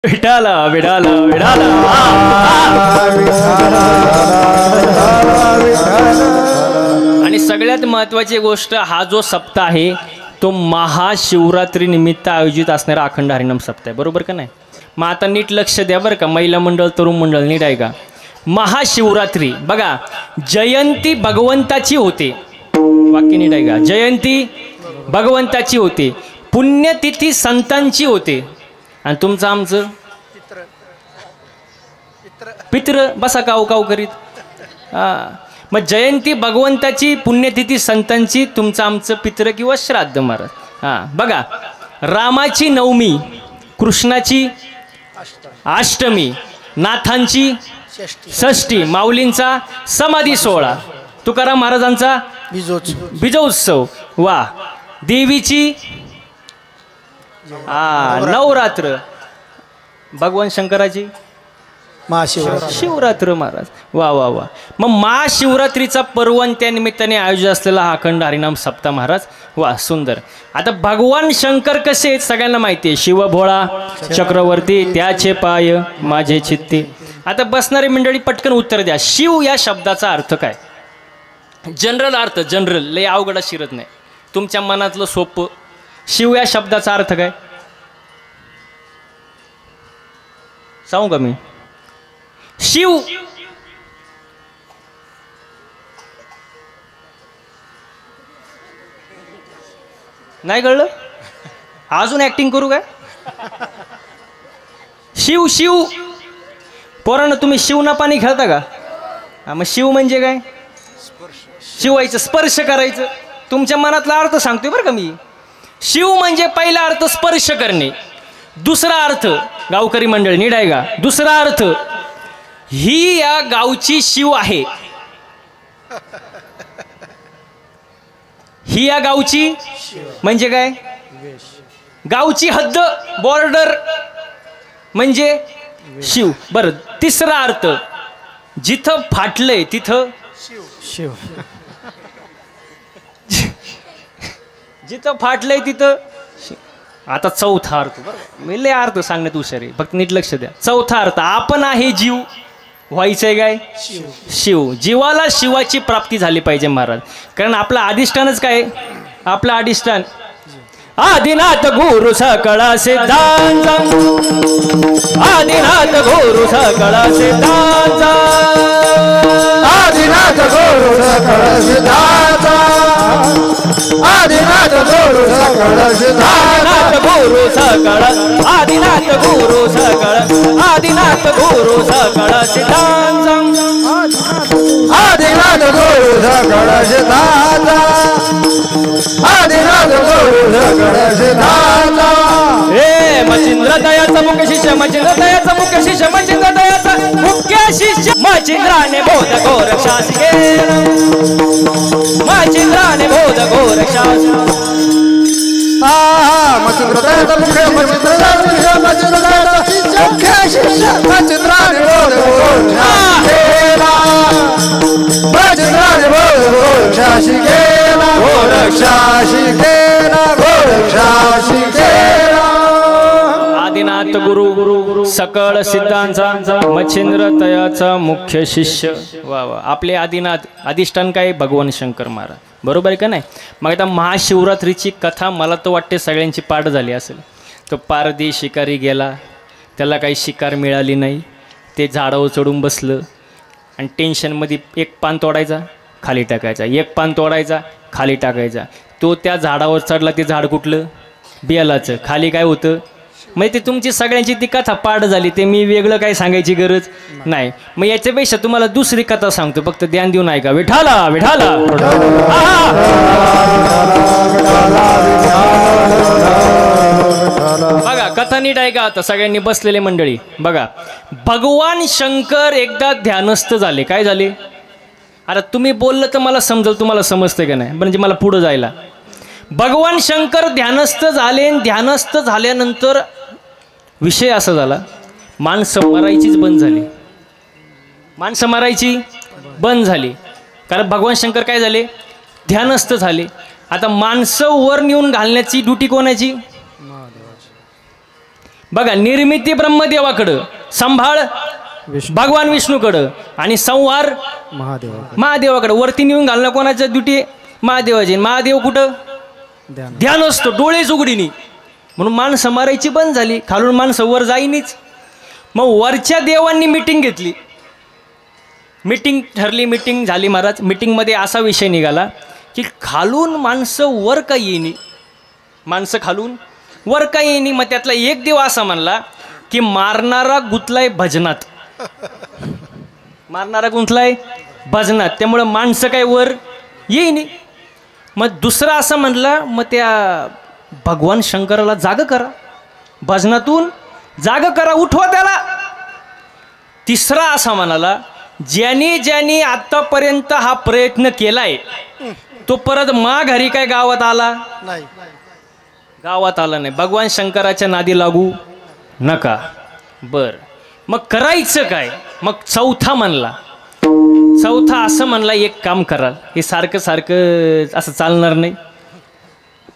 विठाला विठाला विठाला आणि सगळ्यात महत्त्वाची गोष्ट, हा जो सप्ताह आहे तो महाशिवरात्री निमित्त आयोजित असणारा अखंड हरिनाम सप्ताह आहे, बरोबर का नाही? मग आता नीट लक्ष द्या बरं का, महिला मंडळ तरुण मंडळ नीट आहे का? महाशिवरात्री बघा, जयंती भगवंताची होते, वाक्य नीट आहे का? जयंती भगवंताची होते, पुण्यतिथी संतांची होते, आणि तुमचं आमचं पित्र बसा काव काव करीत. मग जयंती भगवंताची, पुण्यतिथी संतांची, तुमचं आमचं पित्र किंवा श्राद्ध महाराज. बघा, रामाची नवमी, कृष्णाची अष्टमी, नाथांची षष्ठी, माऊलींचा समाधी सोहळा, तुकाराम महाराजांचा बीजोत्सव, वा, देवीची नवरात्र, भगवान शंकराची शिवरात्र महाराज. वा वा वा. मग महाशिवरात्रीचा पर्व त्या निमित्ताने आयोजित असलेला हा अखंड हरिनाम सप्ताह महाराज. वा, सुंदर. आता भगवान शंकर कसे आहेत सगळ्यांना माहिती आहे, शिव भोळा चक्रवर्ती, त्याचे पाय माझे चित्ते. आता बसणारी मंडळी पटकन उत्तर द्या, शिव या शब्दाचा अर्थ काय? जनरल अर्थ, जनरल, लय अवघड शिरत नाही, तुमच्या मनातलं सोपं. शिव या शब्दाचा अर्थ काय सांगू का मी? शिव नाही कळलं? अजून ऍक्टिंग करू काय? शिव शिव पोरांनो, तुम्ही शिवना पाणी खेळता का? मग शिव म्हणजे काय? शिवायचं, स्पर्श करायचं. तुमच्या मनातला अर्थ सांगतोय बरं का मी. शिव म्हणजे पहिला अर्थ स्पर्श करणे, दुसरा अर्थ गावकरी मंडळ नीट आहे का? दुसरा अर्थ, ही या गावची शिव आहे, ही या गावची म्हणजे काय? गावची हद्द, बॉर्डर म्हणजे शिव. बरं, तिसरा अर्थ, जिथं फाटलंय तिथं शिव, जिथं फाटलंय तिथं. आता चौथा अर्थ, बरं मी लय अर्थ सांगण्यात हुशार आहे, फक्त नीट लक्ष द्या. चौथा अर्थ, आपण आहे जीव, व्हायचंय काय? शिव. जीवाला शिवाची प्राप्ती झाली पाहिजे महाराज, कारण आपलं अधिष्ठानच काय? आपलं अधिष्ठान आदिनाथ गुरु सकळ सिद्धांत, आदिनाथ गुरु सकळ सिद्धांत, आदिनाथ गुरु सकळ सिद्धांत, आदिनाथ गुरु सकळ सिद्धांत, गुरु सकळ, आदिनाथ गुरु सकळ, आदिनाथ गुरु सकळ सिद्धांत, आदिनाथ गुरु सकळ सिद्धांत, आदिनाथ गुरु सकळ सिद्धांत. हे मचिंद्र दयाचा मुख्य शिष्य, मचिंद्र दयाचा मुख्य शिष्य, मचिंद्र दयाचा मुख्य शिष्य, मचिंद्राने बोध घोर शास केला, मचिंद्राने बोध घोर शास. मचिंद्र दयाचा मुख्य, मचिंद्र दयाचा मचिंद्र दयाचा मुख्य शिष्य, मचिंद्राने बोध घोर शास केला, मचिंद्राने बोध घोर शास केला, घोर शास केला, घोर शास केला. आदिनाथ गुरु सकळ सिद्धांचा, मच्छिंद्र तयाचा मुख्य शिष्य. वा वा. आपले आदिनाथ, अधिष्ठान काय? भगवान शंकर महाराज, बरोबर आहे का नाही? मग आता महाशिवरात्रीची कथा मला तर वाटते सगळ्यांची पाठ झाली असेल. तो पारधी शिकारी गेला, त्याला काही शिकार मिळाली नाही, ते झाडावर चढून बसलं आणि टेन्शनमध्ये एक पान तोडायचा खाली टाकायचा, एक पान तोडायचा खाली टाकायचा. तो त्या झाडावर चढला, ते झाड कुठलं? बेलाचं. खाली काय होतं? म्हणजे ते तुमची सगळ्यांची ती कथा पाठ झाली, ते मी वेगळं काही सांगायची गरज नाही. मग याच्यापेक्षा तुम्हाला दुसरी कथा सांगतो, फक्त ध्यान देऊन ऐका. विठाला विठाला. बघा कथा नीट ऐका आता सगळ्यांनी, बसलेले मंडळी बघा. भगवान शंकर एकदा ध्यानस्थ झाले. काय झाले? आता तुम्ही बोललं तर मला समजेल, तुम्हाला समजते का नाही म्हणजे मला पुढं जायला. भगवान शंकर ध्यानस्थ झाले, ध्यानस्थ झाल्यानंतर विषय असा झाला, माणसं मरायचीच बंद झाली, माणसं मरायची बंद झाली. कारण भगवान शंकर काय झाले? ध्यानस्थ झाले. आता माणसं वर नेऊन घालण्याची ड्युटी कोणाची? बघा, निर्मिती ब्रह्मदेवाकडं, संभाळ भगवान विष्णूकडं आणि संहार महादेवाकडं. वरती नेऊन घालणं कोणाच्या ड्युटी? महादेवाची. महादेव कुठं? ध्यान असतो, डोळेच उघडीनी. म्हणून माणसं मारायची बंद झाली, खालून माणसं वर जाईनीच. मग वरच्या देवांनी मिटिंग घेतली, मिटिंग ठरली, मिटिंग झाली महाराज. मिटिंगमध्ये असा विषय निघाला की खालून माणसं वर का येईनी, माणसं खालून वर का येईनी. मग त्यातला एक देव असा म्हणला की मारणारा गुंतलाय भजनात, मारणारा गुंतलाय भजनात, त्यामुळं माणसं काय वर येईनी. मग दुसरा असं म्हणला, मग त्या भगवान शंकराला जाग करा, भजनातून जाग करा, उठवा त्याला. तिसरा असा म्हणाला, ज्यांनी ज्यांनी आतापर्यंत हा प्रयत्न केलाय तो परत माघारी काय गावात आला नाही, गावात आला नाही. भगवान शंकराच्या नादी लागू नका. बर, मग करायचं काय? मग चौथा म्हणला, चौथा असं म्हणला, एक काम करा, हे सारखं सारखं असं चालणार नाही,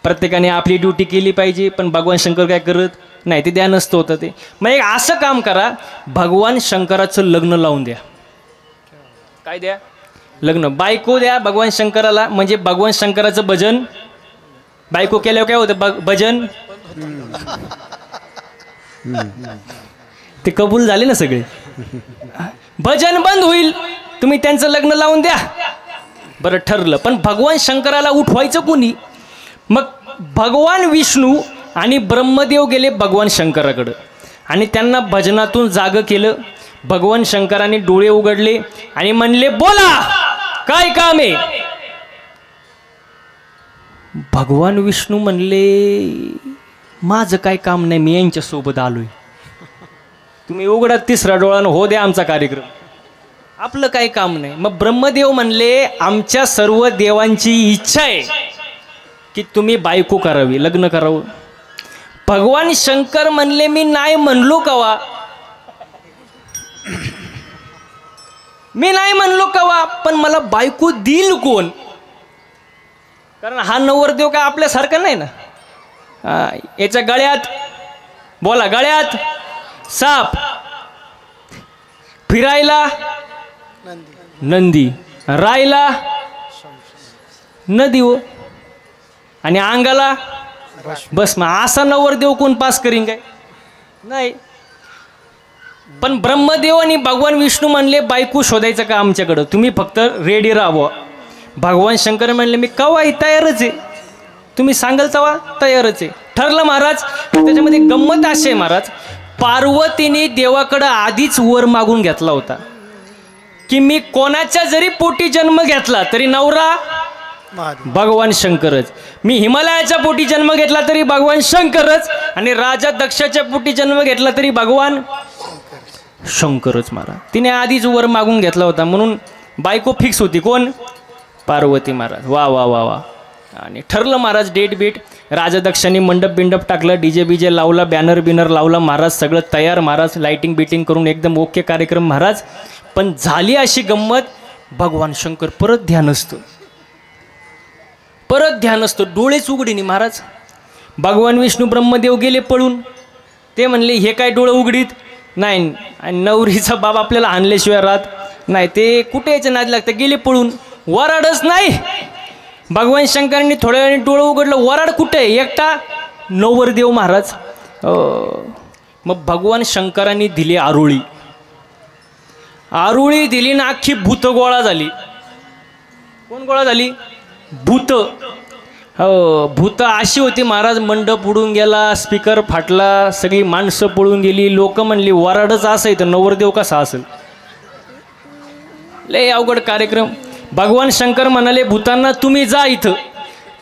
प्रत्येकाने आपली ड्युटी केली पाहिजे. पण भगवान शंकर काय करत नाही, ते ध्यानस्थ होतं ते. मग एक असं काम करा, भगवान शंकराचं लग्न लावून द्या. काय द्या? लग्न. बायको द्या भगवान शंकराला, म्हणजे भगवान शंकराचं भजन. बायको केल्यावर काय होतं? भजन. ते कबूल झाले ना सगळे, भजन बंद होईल, तुम्ही त्यांचं लग्न लावून द्या. बरं, ठरलं. पण भगवान शंकराला उठवायचं कोणी? मग भगवान विष्णू आणि ब्रह्मदेव गेले भगवान शंकराकडं आणि त्यांना भजनातून जाग केलं. भगवान शंकराने डोळे उघडले आणि म्हणले, बोला काय काम आहे? भगवान विष्णू म्हणले, माझं काय काम नाही, मी यांच्या सोबत आलोय. तुम्ही उघडा तिसरा डोळानं, हो द्या आमचा कार्यक्रम, आपलं काही काम नाही. मग ब्रह्मदेव म्हणले, आमच्या सर्व देवांची इच्छा आहे की तुम्ही बायको करावी, लग्न करावं. भगवान शंकर म्हणले, मी नाही म्हणलो कवा, मी नाही म्हणलो कवा, पण मला बायको देईल कोण? कारण हा नवरदेव काय आपल्यासारखा नाही ना. याच्या गळ्यात, बोला, गळ्यात साप, फिरायला नंदी, रायला नदी हो, आणि अंगाला भस्म. असा नवरदेव कोण पास करीन काय? नाही. पण ब्रह्मदेव आणि भगवान विष्णू म्हणले, बायको शोधायचं का आमच्याकडं, तुम्ही फक्त रेडी राहावं. भगवान शंकर म्हणले, मी कवाही तयारच आहे, तुम्ही सांगाल तेव्हा तयारच आहे. ठरलं महाराज. त्याच्यामध्ये गंमत अशी आहे महाराज, पार्वतीने देवाकडं आधीच वर मागून घेतला होता की मी कोणाच्या जरी पोटी जन्म घेतला तरी नवरा भगवान शंकरच, मी हिमालयाच्या पोटी जन्म घेतला तरी भगवान शंकरच, आणि राजा दक्षाच्या पोटी जन्म घेतला तरी भगवान शंकरच. महाराज तिने आधीच वर मागून घेतला होता, म्हणून बायको फिक्स होती. कोण? पार्वती. महाराज वा वा वा वा. आणि ठरलं महाराज, डेट बीट. राजा दक्षाने मंडप बिंडप टाकलं, डीजे बीजे लावला, बॅनर बिनर लावला. महाराज सगळं तयार. महाराज लाइटिंग बिटिंग करून एकदम ओके कार्यक्रम महाराज. पण झाली अशी गंमत, भगवान शंकर परत ध्यानस्थ, परत ध्यानस्थ, डोळेच उघडीनी महाराज. भगवान विष्णू ब्रह्मदेव गेले पळून. ते म्हणले, हे काय डोळं उघडीत नाही, आणि नवरीचा बाप आपल्याला आणल्याशिवाय राहत नाही, ते कुठे याच्या नादी लागतं, गेले पळून. वराडच नाही. भगवान शंकरांनी थोड्या वेळाने डोळं उघडलं, वराड कुठे? एकटा नवरदेव महाराज. मग भगवान शंकरांनी दिली आरुळी, आरुळी दिली ना, अख्खी भूत गोळा झाली. कोण गोळा झाली? भूत. हो, भूत अशी होती महाराज, मंडप उडून गेला, स्पीकर फाटला, सगळी माणसं पळून गेली. लोक म्हणली, वराडच असं आहे तर नवरदेव कसा असेल? लय अवघड कार्यक्रम. भगवान शंकर म्हणाले भूतांना, तुम्ही जा, इथं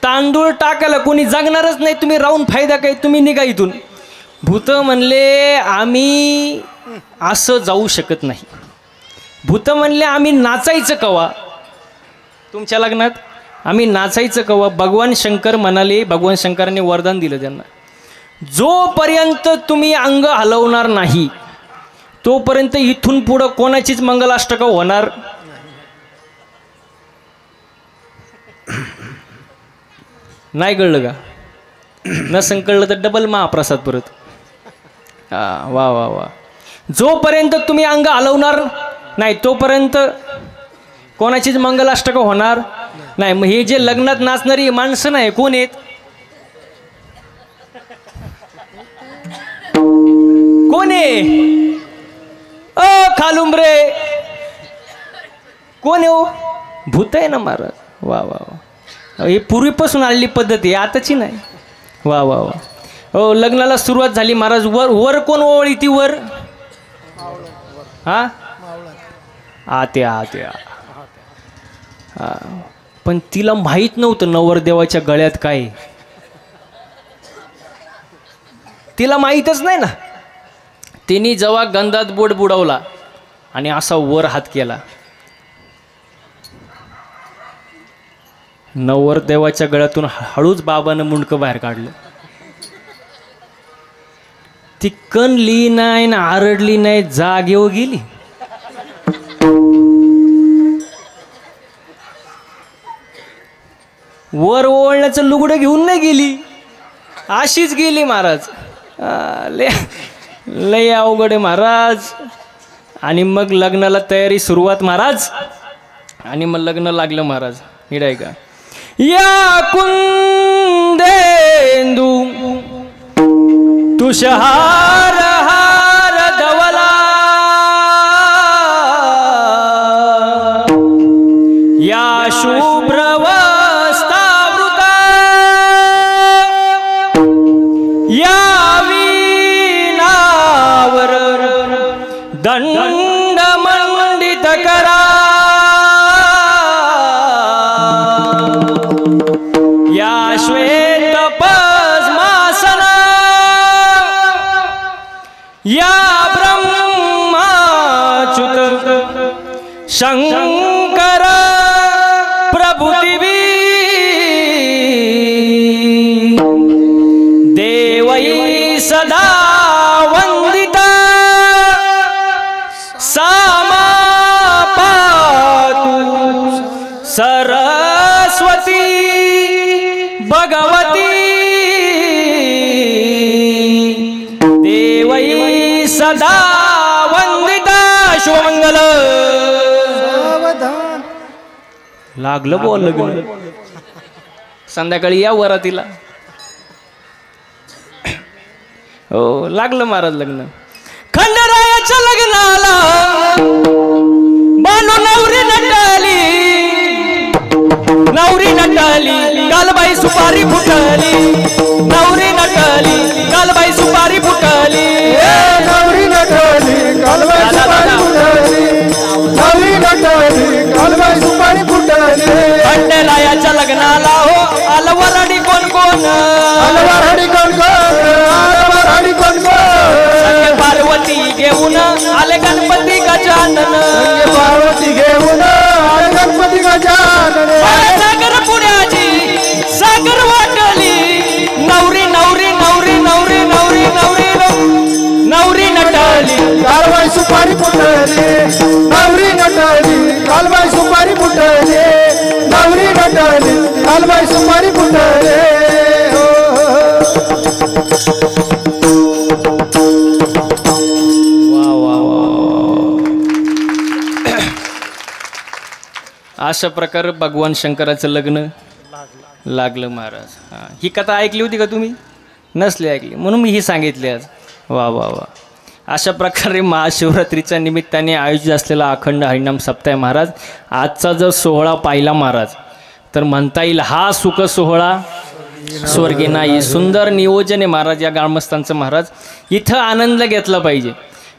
तांदूळ टाकायला कोणी जगणारच नाही, तुम्ही राहून फायदा काय, तुम्ही निघा इथून. भूत म्हणले, आम्ही असं जाऊ शकत नाही. भूत म्हणले, आम्ही नाचायचं कवा तुमच्या लग्नात, आम्ही नाचायचं कवा? भगवान शंकर म्हणाले, भगवान शंकरांनी वरदान दिलं त्यांना, जोपर्यंत तुम्ही अंग हलवणार नाही तोपर्यंत इथून पुढं कोणाचीच मंगलाष्टका होणार नाही. कळलं का? नसन कळलं तर डबल महाप्रसाद परत. वा वा वा. जोपर्यंत तुम्ही अंग हलवणार नाही तोपर्यंत कोणाचीच मंगलाष्टक होणार नाही. मग हे जे लग्नात नाचणारी माणसं नाही कोण आहेत, कोण आहे? खालुंबरे कोण आहे हो? भूत आहे ना महाराज. वा वा वा. ही पूर्वीपासून आलेली पद्धत आहे, आताची नाही. वा वा वा. हो लग्नाला सुरुवात झाली महाराज. वर वर कोण ओळी ती वर? हा आत्या आत्या. हा पण तिला माहीत नव्हतं नवरदेवाच्या गळ्यात काय, तिला माहीतच नाही ना. तिने जेव्हा गंधात बोट बुडवला आणि असा वर हात केला, नवरदेवाच्या गळ्यातून हळूच बाबानं मुंडकं बाहेर काढलं. ती कणली नाही ना आरडली नाही, जागेवर गेली. वर ओळण्याचं लुगडं घेऊन नाही गेली, अशीच गेली महाराज. लय अवघड आहे महाराज. आणि मग लग्नाला तयारी सुरुवात महाराज. आणि मग लग्न लागलं महाराज. हिड आहे का? या कुंदेंदू तुषहार हार धवला, या शुभ्र वस्त्रावृता, या वीणावर दंड मंडित करा, या श्वेत पद्मासना, या ब्रह्माच्युत शंकर प्रभुदिवी, देवई सदा वंदिता, सामा पातु सरस्वती भगवती, देवई सदा वंदिता. शुभमंगल. लागलं बोल लग्न. संध्याकाळी या वरातीला. हो लागलं महाराज लग्न. खंडरायाच्या लग्नाला बानो नवरी नटाली, नवरी नटाली कालबाई सुपारी फुटली, नवरी नटाली कालबाई सुपारी फुटली, नवरी नटली कालबाई सुपारी फुटली, नवरी नटली कालबाई सुपारी फुटली. खंडरायाच्या लग्नाला हो आलं वराडी कोण कोण, अलवारडी कोण कोण, अलवारडी कोण कोण, पार्वती घेऊन आले गणपती गजानन, पार्वती घेऊन आले गणपती गजानन. सागर पुण्याची सागर वाटली, नवरी नवरी नवरी नवरी नवरी नवरी नवरी नटली कालबाई सुपारी फुटली, नवरी नटली कालबाई सुपारी फुटली, नवरी नटली कालबाई सुपारी फुटली. अशा प्रकारे भगवान शंकराचं लग्न लागलं महाराज. हां ही कथा ऐकली होती का तुम्ही? नसली ऐकली म्हणून मी ही सांगितली आज. वा वा वा. अशा प्रकारे महाशिवरात्रीच्या निमित्ताने आयोजित असलेला अखंड हरिनाम सप्ताह महाराज. आजचा जर सोहळा पाहिला महाराज तर म्हणता येईल हा सुख सोहळा स्वर्गी नाही. सुंदर नियोजन आहे महाराज या ग्रामस्थांचं महाराज. इथं आनंद घेतला पाहिजे.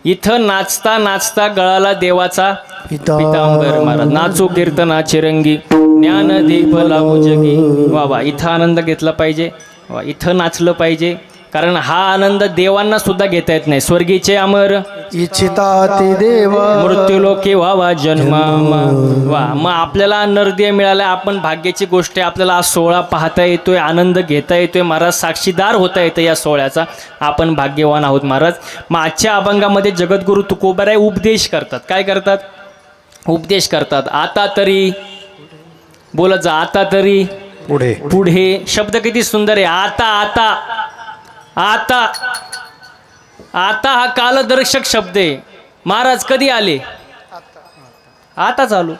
इथं नाचता नाचता गळाला देवाचा पितांबर महाराज. नाचो कीर्तनाचे रंगी ज्ञानदीप लागू जगी. वा वा. इथं आनंद घेतला पाहिजे. वा इथं नाचलं पाहिजे. कारण हा आनंद देवांना सुद्धा घेता येत नाही. स्वर्गीचे अमर इच्छिता ते देव मृत्यूलोकी व्हावा जन्म. वा मग आपल्याला नरदेह मिळाला. आपण भाग्याची गोष्ट आहे. आपल्याला हा सोहळा पाहता येतोय, आनंद घेता येतोय महाराज. साक्षीदार होता येतं या सोहळ्याचा. आपण भाग्यवान आहोत महाराज. मग आजच्या अभंगामध्ये जगद्गुरु तुकोबाराय उपदेश करतात. काय करतात? उपदेश करतात. आता तरी बोलत जा. आता तरी पुढे पुढे. शब्द किती सुंदर आहे. आता आता आता आता हा कालदर्शक शब्द आहे. महाराज कधी आले? आता चालू.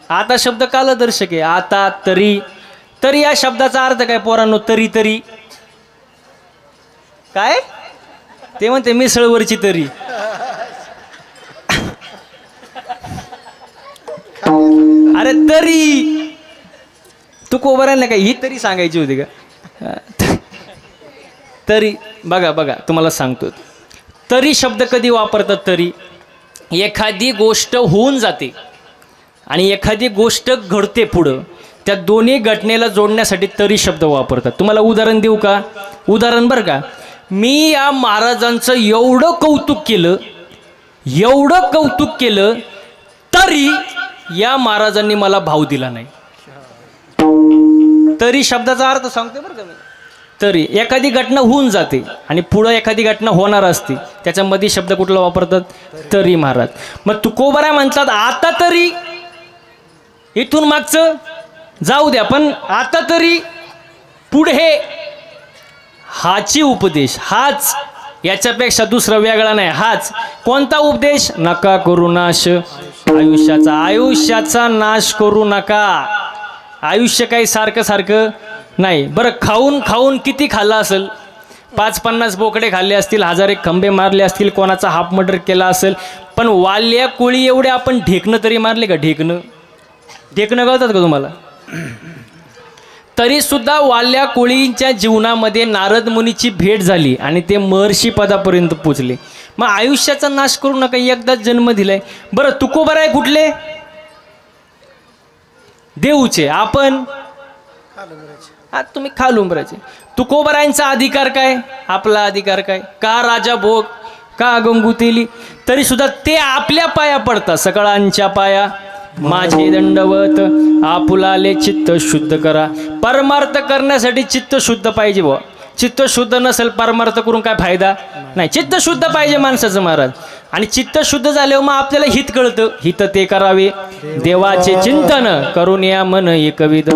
आता शब्द कालदर्शक आहे. आता, तरी. तरी या शब्दाचा अर्थ काय पोरांनो? तरी तरी काय ते म्हणते मिसळवरची तरी. अरे तरी तू कोबरायला काय ही तरी सांगायची होती का? तरी बघा बघा तुम्हाला सांगतो. तरी शब्द कधी वापरतात? तरी एखादी गोष्ट होऊन जाते आणि एखादी गोष्ट घडते पुढं, त्या दोन्ही घटनेला जोडण्यासाठी तरी शब्द वापरतात. तुम्हाला उदाहरण देऊ का? उदाहरण बरं का, मी या महाराजांचं एवढं कौतुक केलं तरी या महाराजांनी मला भाव दिला नाही. तरी शब्दाचा अर्थ सांगते बरं का मी. तरी एखादी घटना होऊन जाते आणि पुढं एखादी घटना होणार असते, त्याच्यामध्ये शब्द कुठला वापरतात? तरी महाराज. मग तुकोबरा म्हणतात आता तरी, इथून मागचं जाऊ द्या, पण आता तरी पुढे हाची उपदेश, हाच, याच्यापेक्षा दुसरा वेगळा नाही, हाच. कोणता उपदेश? नका करू नाश आयुष्याचा. आयुष्याचा नाश करू नका. आयुष्य काही सारखं सारखं नाही. बरं खाऊन खाऊन किती खाल्लं असेल? 5-50 बोकडे खाल्ले असतील, 1000 खंबे मारले असतील, कोणाचा हाफ मर्डर केला असेल, पण वाल्या कोळी एवढे आपण ढेकणं तरी मारले का? ढेकणं कळतात का तुम्हाला? तरी सुद्धा वाल्या कोळींच्या जीवनामध्ये नारद मुनीची भेट झाली आणि ते महर्षी पदापर्यंत पोचले. मग आयुष्याचा नाश करू नका, एकदाच जन्म दिलाय. बरं तुकोबराय कुठले? देऊचे. आपण तुम्ही खालुंबराचे. तुकोबरायांचा अधिकार काय? आपला अधिकार काय? का राजा भोग, का गंगुतेली? तरी सुद्धा ते आपल्या पाया पडतात. सकाळांच्या पाया माझे दंडवत, आपुलाले चित्त शुद्ध करा. परमार्थ करण्यासाठी चित्त शुद्ध पाहिजे बुवा. चित्त शुद्ध नसेल परमार्थ करून काय फायदा नाही. चित्त शुद्ध पाहिजे माणसाचं महाराज. आणि चित्त शुद्ध झाल्यावर मग आपल्याला हित कळतं. हित ते करावे देवाचे चिंतन करून या मन एकविध.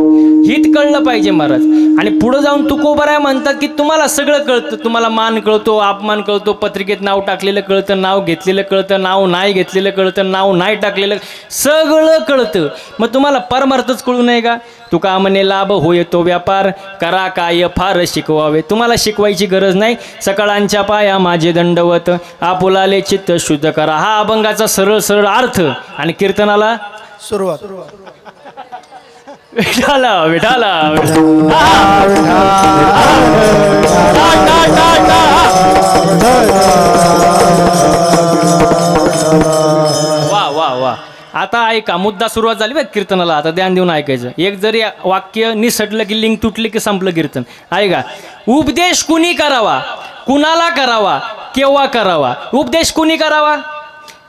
हित कळलं पाहिजे महाराज. आणि पुढे जाऊन तुकोबराय म्हणतात की तुम्हाला सगळं कळतं. तुम्हाला मान कळतो, अपमान कळतो, पत्रिकेत नाव टाकलेलं कळतं, नाव घेतलेलं कळतं, नाव नाही घेतलेलं कळतं, नाव नाही टाकलेलं, सगळं कळतं. मग तुम्हाला परमार्थच कळू नये का? तुका म्हणे लाभ होय तो व्यापार, करा काय फार शिकवावे. तुम्हाला शिकवायची गरज नाही. सकाळांच्या पाया माझे दंडवत, आपुलाले चित्त शुद्ध करा. हा अभंगाचा सरळ सरळ अर्थ. आणि कीर्तनाला सुरुवात. विठाला विठाला वा वा वा. आता ऐका, मुद्दा सुरुवात झाली बघ कीर्तनाला. आता ध्यान देऊन ऐकायचं. एक जरी वाक्य निसटलं की लिंक तुटली की संपलं कीर्तन. ऐका, उपदेश कुणी करावा, कुणाला करावा, केव्हा करावा? उपदेश कुणी करावा?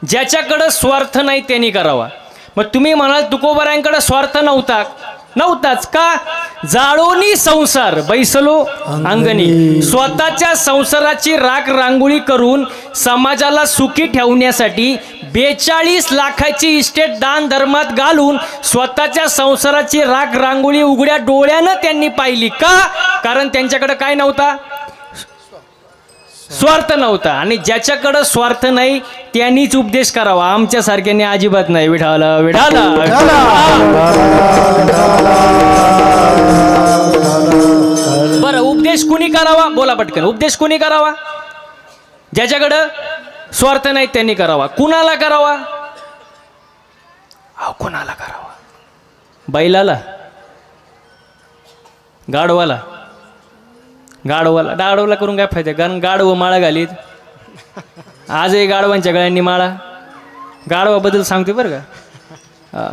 ज्याच्याकडं स्वार्थ नाही त्यांनी करावा. मग तुम्ही म्हणाल तुकोबरायांकडे स्वार्थ नव्हताच का? जाळोनी संसार बैसलो अंगणी. स्वतःच्या संसाराची राख रांगोळी करून समाजाला सुखी ठेवण्यासाठी 42 लाखाची इस्टेट दान धर्मात घालून स्वतःच्या संसाराची राख रांगोळी उघड्या डोळ्यानं त्यांनी पाहिली. का? कारण त्यांच्याकडे काय नव्हता? स्वार्थ नव्हता. आणि ज्याच्याकडं स्वार्थ नाही त्यांनीच उपदेश करावा. आमच्यासारख्याने अजिबात नाही. विठाला विठाला. बरं, उपदेश कुणी करावा? बोला पटकन. उपदेश कुणी करावा? ज्याच्याकडं स्वार्थ नाही त्यांनी करावा. कुणाला करावा? कुणाला करावा? बैलाला, गाढवाला गाढवला करून काय फायदा? कारण गाढव माळा घालीत. आजही गाढवांच्या गळ्यांनी माळा. गाढवाबद्दल सांगते बरं का.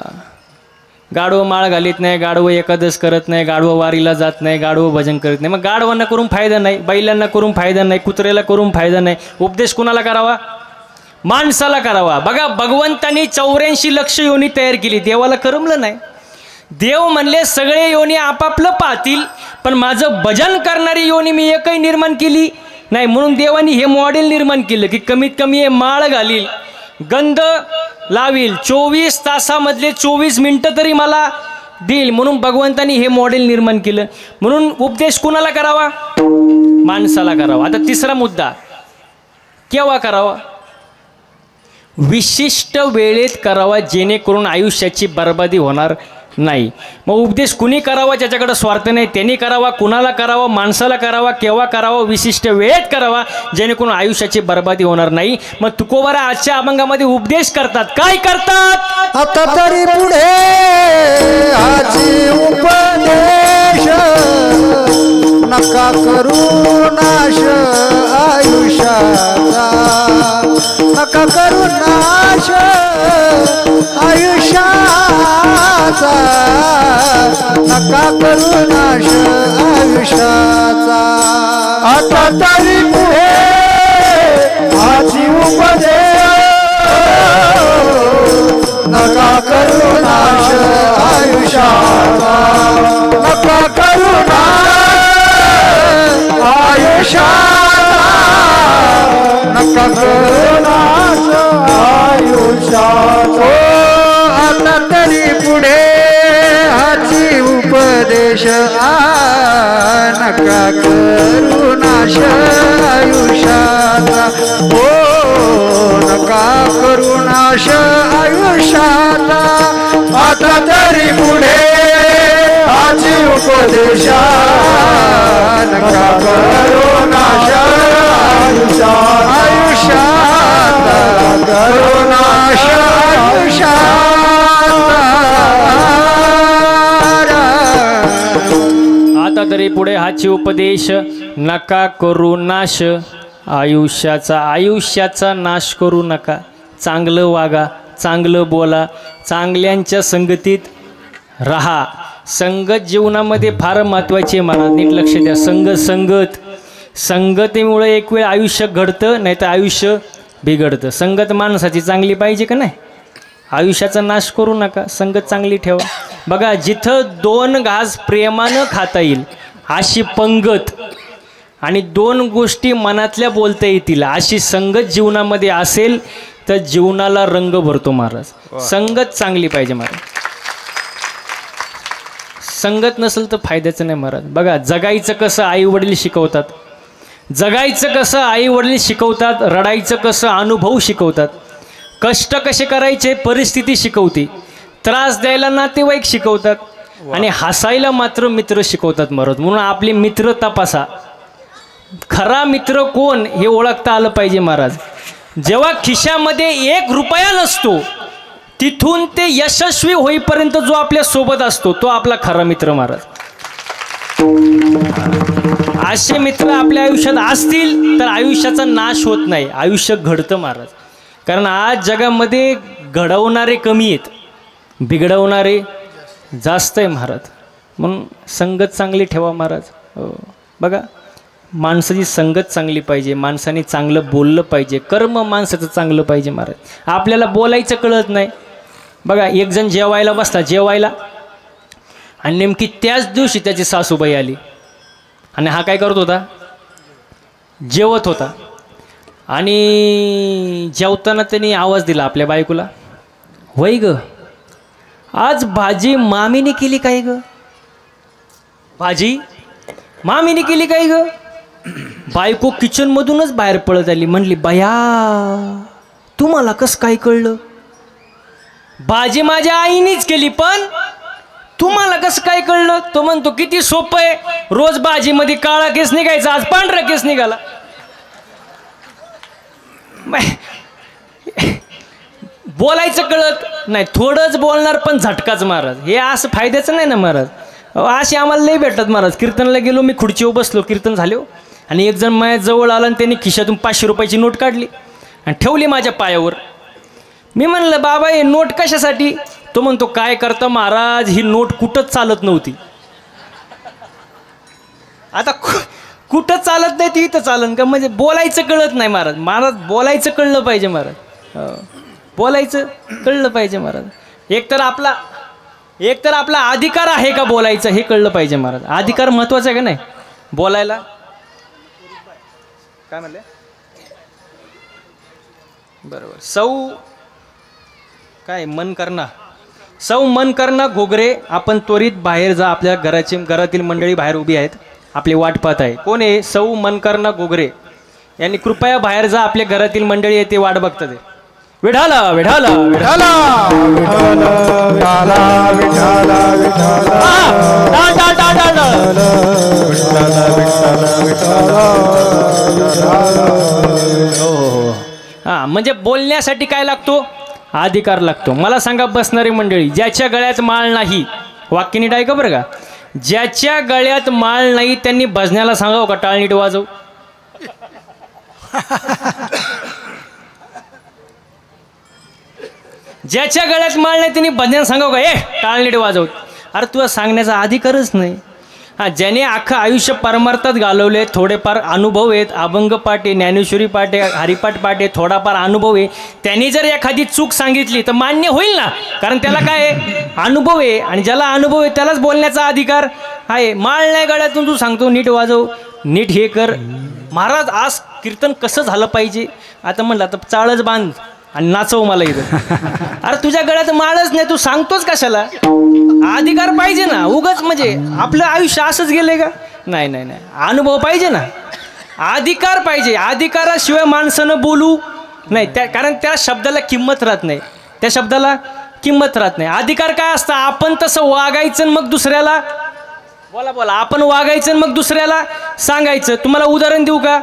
गाढव माळ घालीत नाही, गाढव एकादश करत नाही, गाढव वारीला जात नाही, गाढव भजन करत नाही. मग गाढवांना करून फायदा नाही, बैलांना करून फायदा नाही, कुत्र्याला करून फायदा नाही. उपदेश कुणाला करावा? माणसाला करावा. बघा, भगवंतांनी 84 लक्ष योनी तयार केली. देवाला करमलं नाही. देव म्हणले सगळे योनी आपापलं पाहतील, पण माझं भजन करणारी योनी मी एकही निर्माण केली नाही. म्हणून देवानी हे मॉडेल निर्माण केलं की कमीत कमी हे माळ घालील, गंध लावील, 24 तासामधले 24 मिनिटं तरी मला देईल. म्हणून भगवंतानी हे मॉडेल निर्माण केलं. म्हणून उपदेश कुणाला करावा? माणसाला करावा. आता तिसरा मुद्दा, केव्हा करावा? विशिष्ट वेळेत करावा, जेणेकरून आयुष्याची बर्बादी होणार नाही. मग उपदेश कुणी करावा ज्याच्याकडे स्वार्थ नाही, त्यांनी करावा. कुणाला करावा? माणसाला करावा. केव्हा करावा? विशिष्ट वेळेत करावा, जेणेकरून आयुष्याची बर्बादी होणार नाही. मग तुकोबारा आजच्या अभंगामध्ये उपदेश करतात. काय करतात? आता तरी पुढे हाची उपदेश नका करू नाश आयुष्याचा, नका करू नाश आयुष्याचा, नका करू नाश आयुष्याचा. आता तरी पुढे हाची उपदेश नका करू नाश आयुष्याचा, नका करू नाश आयुष्याचा, नका करू नाश आयुष्याचा. आता तरी पुढे हाची उपदेश नका करू नाश आयुष्याचा, ओ नका करू नाश आयुष्याचा. आता तरी पुढे हाची उपदेश नका करू नाश आयुष्याचा, करू नाश आयुष्याचा. आता तरी पुढे हाची उपदेश नका करू नाश आयुष्याचा. आयुष्याचा नाश करू नका. चांगलं वागा, चांगलं बोला, चांगल्यांच्या संगतीत राहा. संगत जीवनामध्ये फार महत्त्वाची आहे. मला नीट लक्ष द्या. संगतीमुळे एक वेळ आयुष्य घडतं, नाही तर आयुष्य बिघडतं. संगत माणसाची चांगली पाहिजे का नाही? आयुष्याचा नाश करू नका, संगत चांगली ठेवा. बघा, जिथं 2 घास प्रेमानं खाता येईल अशी पंगत आणि 2 गोष्टी मनातल्या बोलता येतील अशी संगत जीवनामध्ये असेल तर जीवनाला रंग भरतो महाराज. संगत चांगली पाहिजे महाराज. संगत नसेल तर फायद्याचं नाही महाराज. बघा, जगायचं कसं आई वडील शिकवतात, जगायचं कसं आई वडील शिकवतात, रडायचं कसं अनुभव शिकवतात, कष्ट कसे करायचे परिस्थिती शिकवते, त्रास द्यायला नातेवाईक शिकवतात आणि हसायला मात्र मित्र शिकवतात महाराज. म्हणून आपले मित्र तपासा. खरा मित्र कोण हे ओळखता आलं पाहिजे महाराज. जेव्हा खिशामध्ये 1 रुपया नसतो तिथून ते यशस्वी होईपर्यंत जो आपल्या सोबत असतो तो आपला खरा मित्र महाराज. असे मित्र आपल्या आयुष्यात असतील तर आयुष्याचा नाश होत नाही, आयुष्य घडतं महाराज. कारण आज जगामध्ये घडवणारे कमी आहेत, बिघडवणारे जास्त आहे महाराज. म्हणून संगत चांगली ठेवा महाराज. बघा, माणसाची संगत चांगली पाहिजे, माणसाने चांगलं बोललं पाहिजे, कर्म माणसाचं चांगलं पाहिजे महाराज. आपल्याला बोलायचं कळत नाही. बघा, एक जण जेवायला बसला, जेवायला, आणि नेमकी त्याच दिवशी त्याची सासूबाई आली आणि हा काय करत होता? जेवत होता. आणि जेवताना त्यांनी आवाज दिला आपल्या बायकोला, वय ग, आज भाजी मामीने केली काय ग? भाजी मामीने केली काय ग? बायको किचनमधूनच बाहेर पळत आली. म्हणली, बया तुम्हाला कसं काय कळलं? भाजी माझ्या आईनेच केली, पण तुम्हाला कसं काय कळलं? तो म्हणतो, किती सोपं आहे, रोज भाजीमध्ये काळा केस निघायचा, आज पांढरा केस निघाला. बोलायचं कळत नाही, थोडंच बोलणार पण झटकाच महाराज. हे असं फायद्याचं नाही ना महाराज. असे आम्हाला लई भेटतात महाराज. कीर्तनला गेलो, मी खुर्चीवर बसलो, कीर्तन झालो आणि एक जण माझ्या जवळ आला आणि त्यांनी खिशातून 500 रुपयाची नोट काढली आणि ठेवली माझ्या पायावर. मी म्हणलं, बाबा हे नोट कशासाठी? तो म्हणतो, काय करता महाराज, ही नोट कुठंच चालत नव्हती. आता कुठं चालत नाही ती इथं चालन का? म्हणजे बोलायचं कळत नाही महाराज. महाराज बोलायचं कळलं पाहिजे महाराज. बोलायचं कळलं पाहिजे महाराज. एकतर आपला अधिकार आहे का बोलायचं हे कळलं पाहिजे महाराज. अधिकार महत्वाचा आहे का नाही बोलायला? काय म्हणले? बरोबर. सौ मन करना घोगरे, आपण त्वरित बाहेर जा. आपल्या घरातील मंडळी बाहेर उभी आहेत, आपली वाट पाहत आहे. कोण आहे? सौ मन करना घोगरे. यांनी कृपया बाहेर जा, आपल्या घरातील मंडळी येते वाट बघतात. विठाला विठाला विठाला विठाला विठाला हा, म्हणजे बोलण्यासाठी काय लागतो? अधिकार लागतो. मला सांगा बसणारी मंडळी, ज्याच्या गळ्यात माळ नाही, वाक्य नीट ऐका बरं का, ज्याच्या गळ्यात माळ नाही त्यांनी भजनाला सांगावं का टाळ नीट वाजव? ज्याच्या गळ्यात माळ नाही त्यांनी भजनाला सांगावं का ए टाळ नीट वाजव? अरे तुला सांगण्याचा अधिकारच नाही. हा, ज्याने अख्खं आयुष्य परमार्थात घालवले, थोडेफार अनुभव आहेत, अभंग पाठ आहे, ज्ञानेश्वरी पाठ आहे, हरिपाठ पाठ आहे, थोडाफार अनुभव आहे, त्यांनी जर एखादी चूक सांगितली तर मान्य होईल ना, कारण त्याला काय आहे? अनुभव आहे. आणि ज्याला अनुभव आहे त्यालाच बोलण्याचा अधिकार आहे. माळ नाही गळ्यातून तू सांगतो नीट वाजव, नीट हे कर. महाराज आज कीर्तन कसं झालं पाहिजे? आता म्हणलं तर चाळच बांध आणि नाचव मला इथं. अरे तुझ्या गळ्यात माळच नाही, तू सांगतोच कशाला? अधिकार पाहिजे ना. उगाच म्हणजे आपलं आयुष्य असंच गेलंय का? नाही नाही नाही, अनुभव पाहिजे ना, अधिकार पाहिजे. अधिकाराशिवाय माणसानं बोलू नाही, कारण त्या शब्दाला किंमत राहत नाही, त्या शब्दाला किंमत राहत नाही. अधिकार काय असतं? आपण तसं वागायचं मग दुसऱ्याला बोला बोला आपण वागायचं मग दुसऱ्याला सांगायचं. तुम्हाला उदाहरण देऊ का?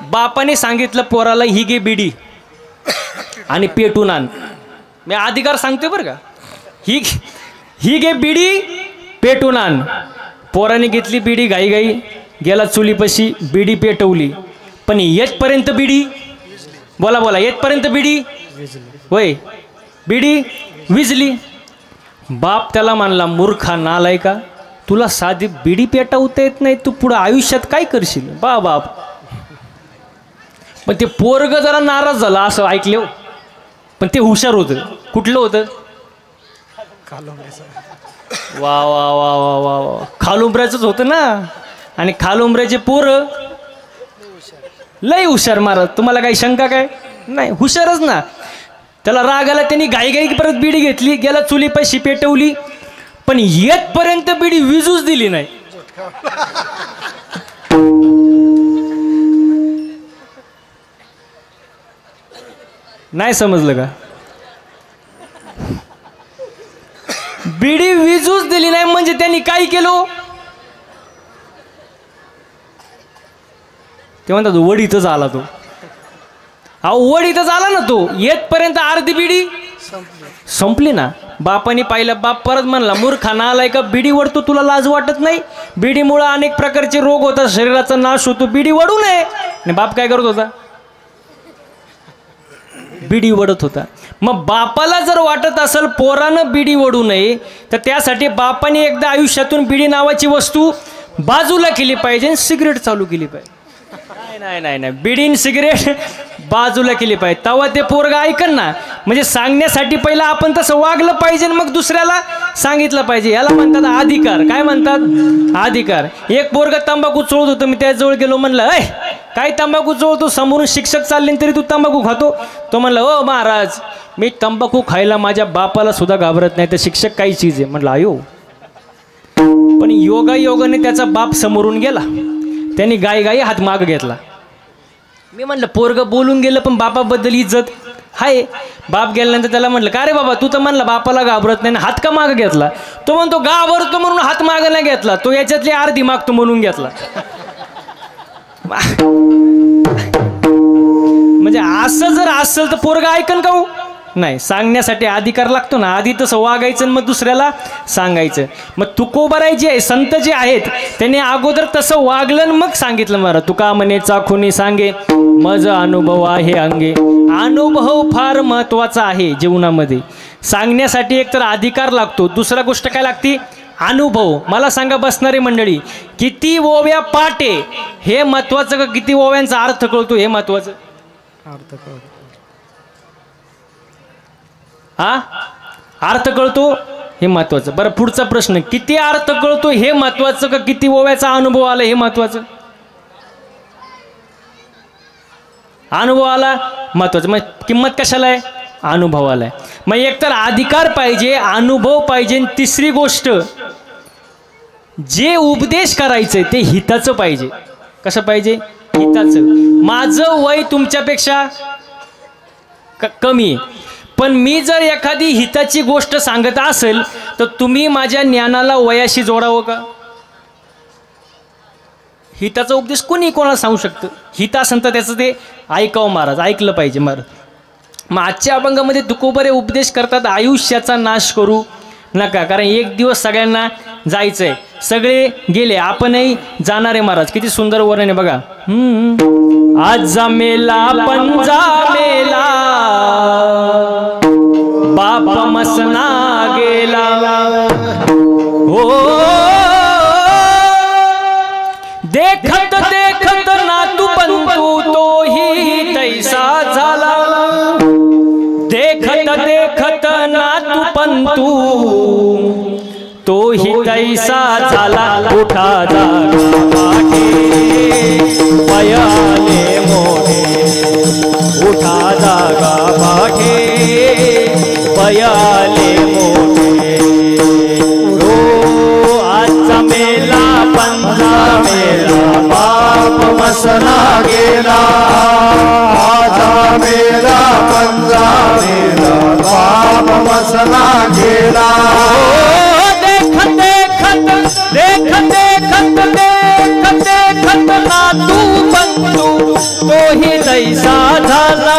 बापाने सांगितलं पोराला ही घे बिडी आणि पेटून आण. मी अधिकार सांगतोय बरं का, ही घे बिडी पेटून आण. पोराने घेतली बिडी, घाई घाई गेला चुलीपाशी, बिडी पेटवली, पण येतपर्यंत बिडी बोला बोला येतपर्यंत बिडी होय, बिडी विजली. बाप त्याला म्हणला मूर्खा नालायका, तुला साधी बिडी पेटवता येत नाही, तू पुढं आयुष्यात काय करशील? बाप. पण ते पोरग जरा नाराज झाला असं ऐकले, पण ते हुशार होतं. कुठलं होतं? वा वा वा वा वा वा, खालुंबऱ्याचंच होतं ना. आणि खालुंबऱ्याचे पोरं लय हुशार महाराज. तुम्हाला काही शंका काय? नाही, हुशारच ना. त्याला राग आला, त्यांनी घाई परत बिडी घेतली, गेला चुलीपाशी पेटवली, पण येतपर्यंत बिडी विजूच दिली नाही. नाही समजलं का? बिडी विजूच दिली नाही म्हणजे त्यांनी काय केलं? ते म्हणतात वडीतच आला तो. अहो वडीतच आला ना तो, येतपर्यंत अर्धी बिडी संपली ना. बापाने पाहिलं, बाप परत म्हणला मूर्खा नालायका, बिडी वडतो, तुला लाज वाटत नाही? बिडीमुळे अनेक प्रकारचे रोग होतात, शरीराचा नाश होतो, बिडी वडू नये. आणि बाप काय करत होता? बिडी वडत होता. मग बापाला जर वाटत असेल पोरानं बिडी वडू नये, तर त्यासाठी बापाने एकदा आयुष्यातून बिडी नावाची वस्तू बाजूला केली पाहिजे, सिगरेट चालू केली पाहिजे. नाही नाही नाही, बिडीन सिगरेट बाजूला केली पाहिजे, तेव्हा ते पोरगा ऐकन ना. म्हणजे सांगण्यासाठी पहिला आपण तसं वागलं पाहिजे, मग दुसऱ्याला सांगितलं पाहिजे. याला म्हणतात अधिकार. काय म्हणतात? अधिकार. एक पोरगा तंबाखू चोळत होतं, मी त्याजवळ गेलो, म्हणलं ऐ काय तंबाखू चोळतो? समोरून शिक्षक चालले तरी तू तंबाखू खातो? तो म्हणला ओ महाराज, मी तंबाखू खायला माझ्या बापाला सुद्धा घाबरत नाही, तर शिक्षक काही चीज आहे. म्हटलं आयो. पण योगाने त्याचा बाप समोरून गेला, त्यांनी गाई हात माग घेतला. मी म्हणलं पोरग बोलून गेलं, पण बापाबद्दल इज्जत हाय. बाप गेल्यानंतर त्याला म्हटलं का रे बाबा, तू तर म्हणला बापाला घाबरत नाही, हात का माग घेतला? तो म्हणतो घाबरतो म्हणून हात माग नाही घेतला, तो याच्यातली अर्धी मागतो म्हणून घेतला. म्हणजे असं जर असेल तर पोरगा ऐकन का हो? नाही. सांगण्यासाठी अधिकार लागतो ना. आधी तसं वागायचं मग दुसऱ्याला सांगायचं. मग तुकोबाराय जे आहे, संत जे आहेत, त्यांनी अगोदर तसं वागलं मग सांगितलं. मला तुका म्हणे चाखुनी सांगे, मज अनुभव आहे अंगे. अनुभव फार महत्वाचा आहे जीवनामध्ये. सांगण्यासाठी एकतर अधिकार लागतो, दुसरा गोष्ट काय लागते? अनुभव. मला सांगा बसणारी मंडळी, किती ओव्या पाटे हे महत्वाचं का किती ओव्यांचा अर्थ कळतो हे महत्वाचं? अर्थ कळतो. हा, अर्थ कळतो हे महत्वाचं. बरं, पुढचा प्रश्न, किती अर्थ कळतो हे महत्वाचं का किती ओव्याचा अनुभव आला हे महत्वाचं? अनुभव आला महत्वाचं. मग किंमत कशाला आहे? अनुभवाला आहे. मग एकतर अधिकार पाहिजे, अनुभव पाहिजे, तिसरी गोष्ट जे उपदेश करायचंय ते हिताचं पाहिजे. कसं पाहिजे? हिताचं. माझं वय तुमच्यापेक्षा कमी आहे, पण मी जर एखादी हिताची गोष्ट सांगत असेल तर तुम्ही माझ्या ज्ञानाला वयाशी जोडावं का? हिताचा उपदेश कोणी कोणाला सांगू शकतं. हित असेल तर त्याचं ते ऐकावं महाराज, ऐकलं पाहिजे महाराज. मग आजच्या अभंगामध्ये तुकोबरे उपदेश करतात, आयुष्याचा नाश करू नका, कारण एक दिवस सगळ्यांना जायचंय. सगळे गेले, आपणही जाणार आहे महाराज. किती सुंदर वर्णन आहे बघा. आज मेला पंजा मेला, बाप मसना गेला, हो देखत देखत नातू बंधू तोही तैसा झाला, देखत देखत नातू पंतू तोही तैसा झाला. उठा जागा पाठे पयाले मोठे, उठा जागा पाठे पयाले मोठे, हो आजचा मेला पंजा मेला, बाप मसना गेला, आजा मेला पंजा मेला, बाप मसना गेला. देखत देखत देखत देखत देखत देखत नातू बंधू तोही तैसा झाला,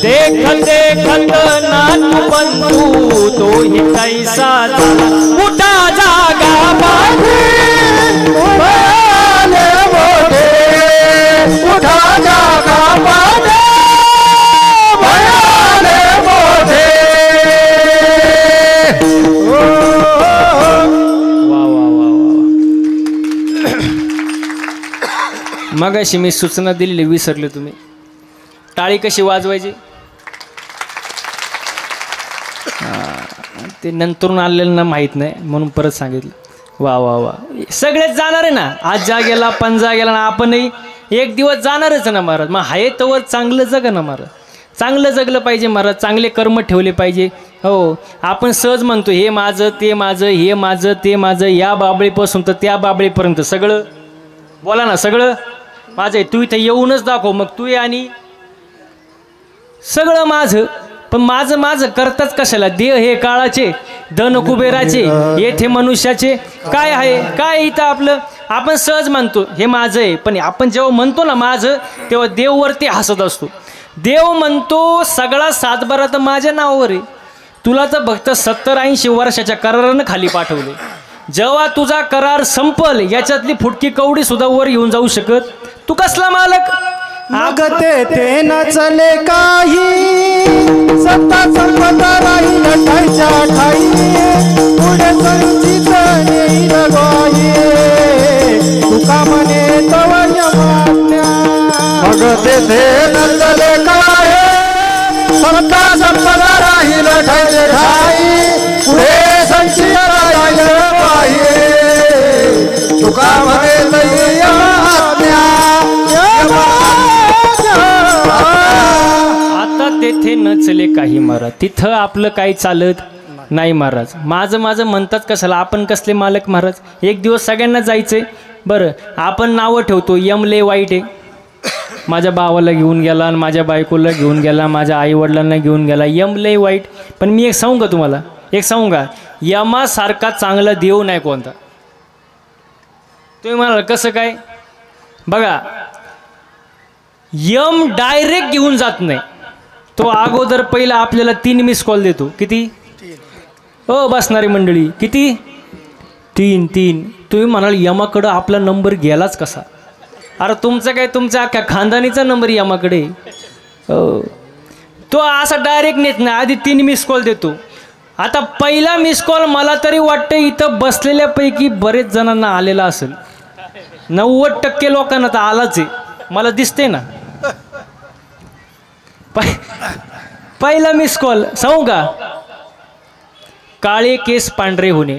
देखत देखत नातू बंधू तोही तैसा झाला. उठा जागा पाठे पयाले मोठे, उठा जागा पाठे पयाले मोठे. मगाशी मी सूचना दिलेली विसरले तुम्ही. टाळी कशी वाजवायची ते नंतरून आलेलं ना माहीत नाही, म्हणून परत सांगितलं. वा वा वा, सगळेच जाणार आहे ना. आज जा गेला पंजा गेला ना, आपणही एक दिवस जाणारच ना महाराज. मग हाय तवर चांगलं जगा ना महाराज, चांगलं जगलं पाहिजे महाराज, चांगले कर्म ठेवले पाहिजे. हो आपण सहज म्हणतो हे माझं ते माझं, हे माझं ते माझं, या बाबळीपासून तर त्या बाबळीपर्यंत सगळं बोला ना, सगळं माझं आहे. तू इथं येऊनच दाखव, मग तू ये आणि सगळं माझं. पण माझं माझं करताच कशाला? देह हे काळाचे, धन कुबेराचे, येथे मनुष्याचे. काय आहे काय इथं आपलं? आपण सहज म्हणतो हे माझं आहे, पण आपण जेव्हा म्हणतो ना माझं, तेव्हा देववरती हसत असतो. देव म्हणतो सगळा सातबारा तर माझ्या नावावर आहे, तुला तर फक्त 70-80 वर्षाच्या करारानं खाली पाठवले. जेव्हा तुझा करार संपल याच्यातली फुटकी कवडी सुद्धा वर येऊन जाऊ शकत. तू कसला मालक? मग ते नचले काही, सत्ता संपदा राहील ठाईच्या ठाई, पुढे संचित नेईल ग्वाही, तुका म्हणे तव यमाज्ञा. मग ते नचले काय, सत्ता संपदा राहील ठाईच्या ठाई, पुढे संचित राहील ग्वाही, तुका म्हणे तव यमाज्ञा. आता तेथे नचले काही महाराज, तिथं आपलं काही चालत नाही महाराज. माझं माझं म्हणतात कशाला? आपण कसले मालक महाराज? एक दिवस सगळ्यांना जायचंय. बरं आपण नावं ठेवतो, यम लय वाईट आहे, माझ्या भावाला घेऊन गेला, माझ्या बायकोला घेऊन गेला, माझ्या आईवडिलांना घेऊन गेला, यम लय वाईट. पण मी एक सांगू का तुम्हाला, एक सांगू का? यमासारखा चांगला देव नाही कोणता. तुम्ही म्हणाल कसं काय? बघा, यम डायरेक्ट घेऊन जात नाही, तो अगोदर पहिला आपल्याला 3 मिस कॉल देतो. किती हो बसणारी मंडळी? किती? 3. तुम्ही म्हणाल यमाकडं आपला नंबर गेलाच कसा? अरे तुमचा काय, तुमच्या अख्ख्या खानदानीचा नंबर यमाकडे. तो असा डायरेक्ट नेत नाही, आधी 3 मिस कॉल देतो. आता पहिला मिस कॉल मला तरी वाटतं इथं बसलेल्यापैकी बरेच जणांना आलेला असेल. 90% लोकांना तर आलाच आहे, मला दिसते ना. पहिला मिस कॉल सांगू का? काळे केस पांढरे होणे.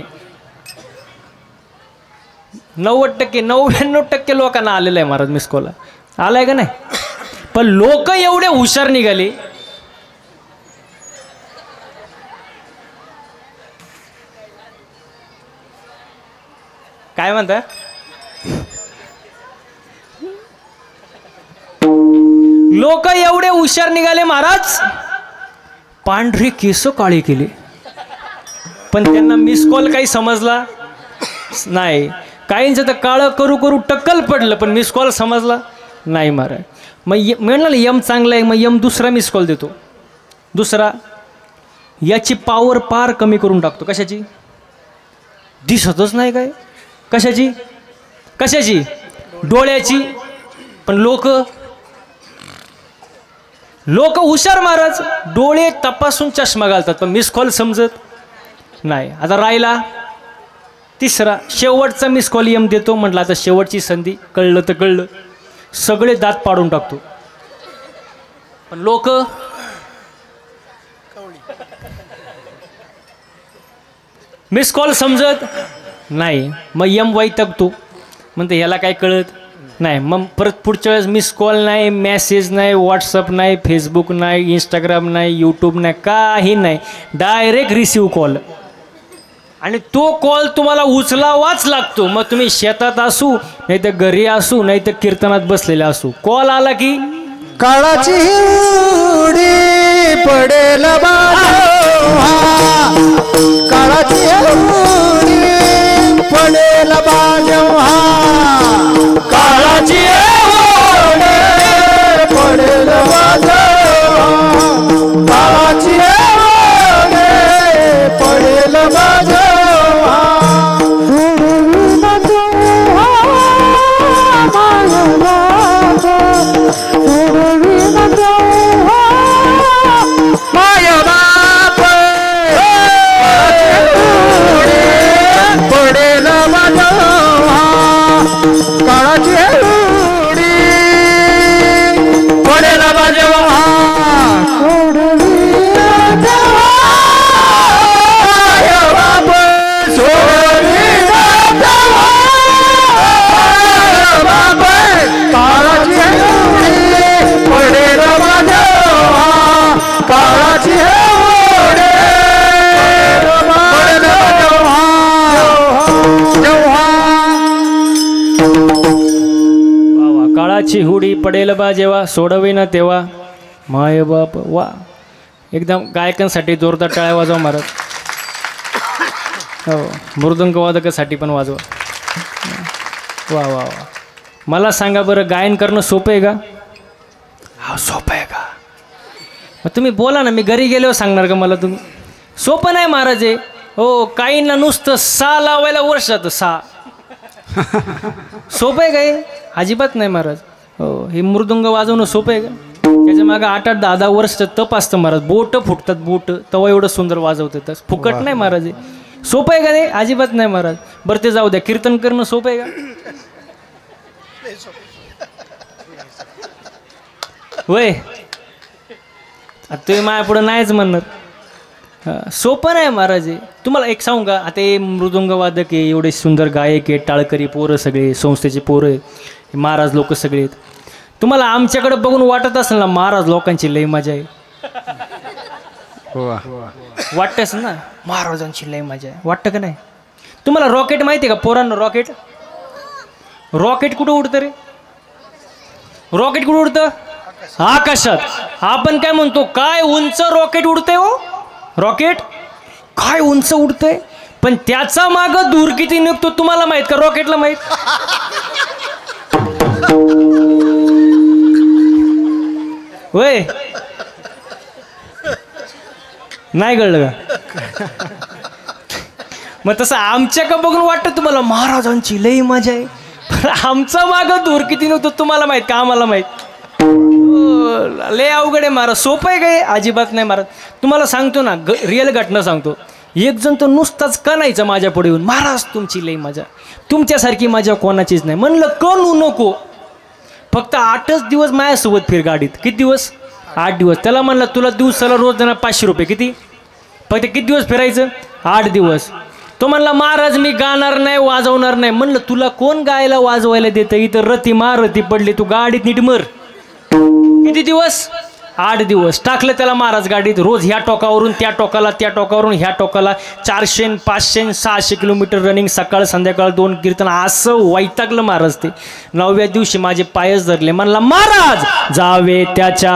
90% 99% लोकांना आलेलं आहे महाराज मिस कॉल. आलाय का नाही? पण लोक एवढे हुशार निघाले, काय म्हणता? लोक एवढे हुशार निघाले महाराज, पांढरी केस काळी केली, पण त्यांना मिस कॉल काही समजला नाही. काहींचं तर काळं करू करू टक्कल पडलं, पण मिस कॉल समजला नाही महाराज. मग म्हणलं यम चांगला आहे, मग यम दुसरा मिस कॉल देतो. दुसरा याची पावर पार कमी करून टाकतो. कशाची? दिसतच नाही काय. कशाची? कशाची? डोळ्याची. पण लोक हुशार महाराज, डोळे तपासून चष्मा घालतात, पण मिस कॉल समजत नाही. आता राहिला तिसरा, शेवटचा मिस कॉल यम देतो. म्हटलं आता शेवटची संधी, कळलं तर कळलं, सगळे दात पाडून टाकतो. पण लोक मिस कॉल समजत नाही. मग यम वैतागतो, म्हणते ह्याला काय कळत नाही. मग परत पुढच्या वेळेस मिस कॉल नाही, मेसेज नाही, व्हॉट्सअप नाही, फेसबुक नाही, इंस्टाग्राम नाही, यूट्यूब नाही, काही नाही, डायरेक्ट रिसिव्ह कॉल. आणि तो कॉल तुम्हाला उचलावाच लागतो. मग तुम्ही शेतात असू, नाही तर घरी असू, नाही तर कीर्तनात बसलेले असू, कॉल आला की काळाची उडी पडेल बाजवा, काळाची उडी पडेल बाजवा, काळाची उडी पडेल बाजवा, काळाची उडी पडेल बाजवा. काळाची हुडी पडेल बा जेव्हा, सोडवे ना तेव्हा, माय बाप. वा, एकदम गायकांसाठी जोरदार टाळ्या वाजवा महाराज. हो, मृदंग वादकासाठी पण वाजवा. वा वा वा. मला सांगा बरं, गायन करणं सोपं आहे का? हा, सोपं आहे का? मग तुम्ही बोला ना, मी घरी गेल्यावर सांगणार का मला तुम्ही? सोपं नाही महाराज आहे. हो, काहींना नुसतं सा लावायला वर्ष जातं. सा सोपं आहे काय? अजिबात नाही महाराज. हो, हे मृदुंग वाजवणं सोपं आहे का? त्याच्या मागं 8-8, 10-10 वर्षाचं तप असतं महाराज. बोट फुटतात, बोट तेव्हा एवढं सुंदर वाजवतात. फुकट नाही महाराज. सोपं आहे का ते? अजिबात नाही महाराज. बरं ते जाऊ द्या, कीर्तन करणं सोपं आहे का? वय तुम्ही माझ्या पुढं नाहीच म्हणणार. सोपं नाही महाराज. तुम्हाला एक सांगू का, आता हे मृदुंग वादक आहे, एवढे सुंदर गायक आहे, टाळकरी पोरं सगळे, संस्थेचे पोरं आहे, महाराज लोक सगळे आहेत. तुम्हाला आमच्याकडे बघून वाटत असेल ना, महाराज लोकांची लई मजा आहे. वाटतंच ना, महाराजांची लई मजा आहे. वाटतं का नाही? तुम्हाला रॉकेट माहिती आहे का पोरांना? रॉकेट कुठं उडतं रे? रॉकेट कुठं उडतं? आकाशात. आपण काय म्हणतो, काय उंच रॉकेट उडतंय हो. रॉकेट काय उंच उडतंय, पण त्याचा माग दूर किती निघतो तुम्हाला माहित का? रॉकेटला माहित? होय, नाही कळलं का? मग तसं आमच्या का बघून वाटतं तुम्हाला महाराजांची लई मजा आहे, पण आमचा माग दूर किती निघतो तुम्हाला माहित का? आम्हाला माहित. लय अवघड आहे महाराज. सोपं आहे काय? अजिबात नाही महाराज. तुम्हाला सांगतो ना, रिअल घटना सांगतो. एक जण तो नुसताच कणायचा माझ्या पुढे येऊन, महाराज तुमची लई मजा, तुमच्यासारखी मजा कोणाचीच नाही. म्हणलं कणू नको, फक्त 8च दिवस माझ्यासोबत फिर गाडीत. किती दिवस? 8 दिवस. त्याला म्हणलं तुला दिवसाला रोज देणार 500 रुपये. किती? फक्त किती दिवस फिरायचं? 8 दिवस. तो म्हणला महाराज मी गाणार नाही, वाजवणार नाही. म्हणलं तुला कोण गायला वाजवायला देतं? इथं रती पडली, तू गाडीत नीट मर. किती दिवस? 8 दिवस टाकलं त्याला महाराज गाडीत, रोज ह्या टोकावरून त्या टोकाला, त्या टोकावरून ह्या टोकाला, 400 500 600 किलोमीटर रनिंग, सकाळ संध्याकाळ 2 कीर्तन, असं वैतागलं महाराज ते. 9व्या दिवशी माझे पायच धरले, म्हणला महाराज जावे त्याच्या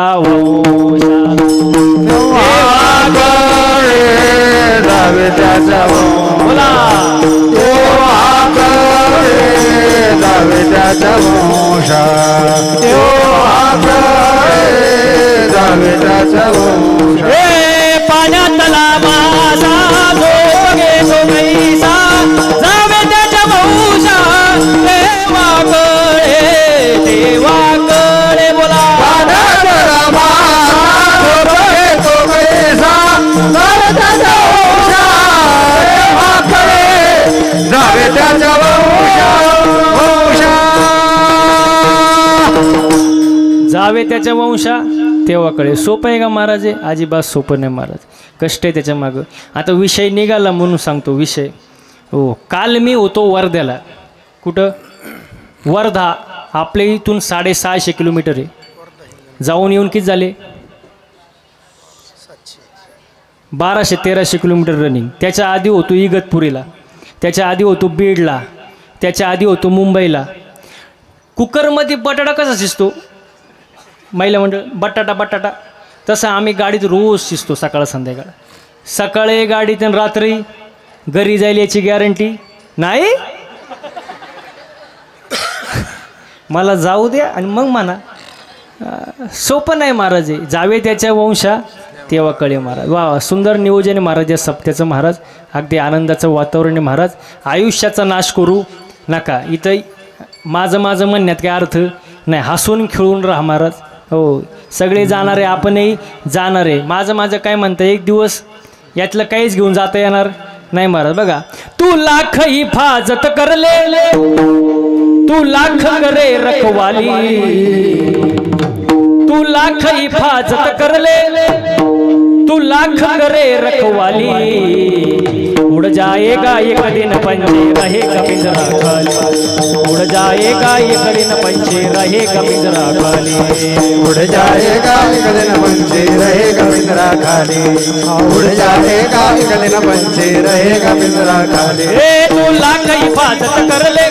जावे त्याच्या बोला जावे त्याच्या वंशा जावे त्याच्या वंशा पाण्यातला माझा जोगे तो पैसा जावे त्याच्या वंशा देवाकडे बोला पाण्यातला माझा जोगे तो पैसा जावे त्याच्या वंशा जावे त्याच्या जावे त्याच्या वंशा तेव्हाकडे. सोपं आहे का महाराज? आहे अजिबात सोपं नाही महाराज, कष्ट आहे त्याच्या मागं. आता विषय निघाला म्हणून सांगतो विषय. हो, काल मी होतो वर्ध्याला. कुठं? वर्धा. आपल्या इथून 650 किलोमीटर आहे. जाऊन येऊन किती झाले? 1200-1300 किलोमीटर रनिंग. त्याच्या आधी होतो इगतपुरीला, त्याच्या आधी होतो बीडला, त्याच्या आधी होतो मुंबईला. कुकरमध्ये बटाटा कसा शिजतो महिला मंडळ, बटाटा तसं आम्ही गाडीत रोज शिजतो, सकाळ संध्याकाळ. सकाळी गाडीत आणि रात्री घरी जाईल याची गॅरंटी नाही. मला जाऊ द्या आणि मग म्हणा. सोपं नाही महाराज. जावे त्याच्या वंशा तेव्हा कळे महाराज. वा, सुंदर नियोजन आहे महाराज या सप्त्याचं महाराज. अगदी आनंदाचं वातावरण आहे महाराज. आयुष्याचा नाश करू नका. इथं माझं म्हणण्यात काय अर्थ नाही. हसून खेळून राहा महाराज. हो, सगळे जाणार आहे, आपणही जाणार आहे. माझं काय म्हणतं, एक दिवस यातलं काहीच घेऊन जाता येणार नाही महाराज. बघा, तू लाख हिफाजत करले, तू लाख करे रखवाली, तू लाख हिफाजत करले, तू लाख करे रखवाली, उड़ जाएगा एक दिन पंछी रहेगा पिंजरा खाली, उड़ जाएगा एक दिन पंछी रहेगा पिंजरा खाली, उड़ जाएगा एक दिन पंछी रहेगा पिंजरा खाली, उड़ जाएगा एक दिन पंछी रहेगा पिंजरा खाली. तू लाख हिफाजत कर ले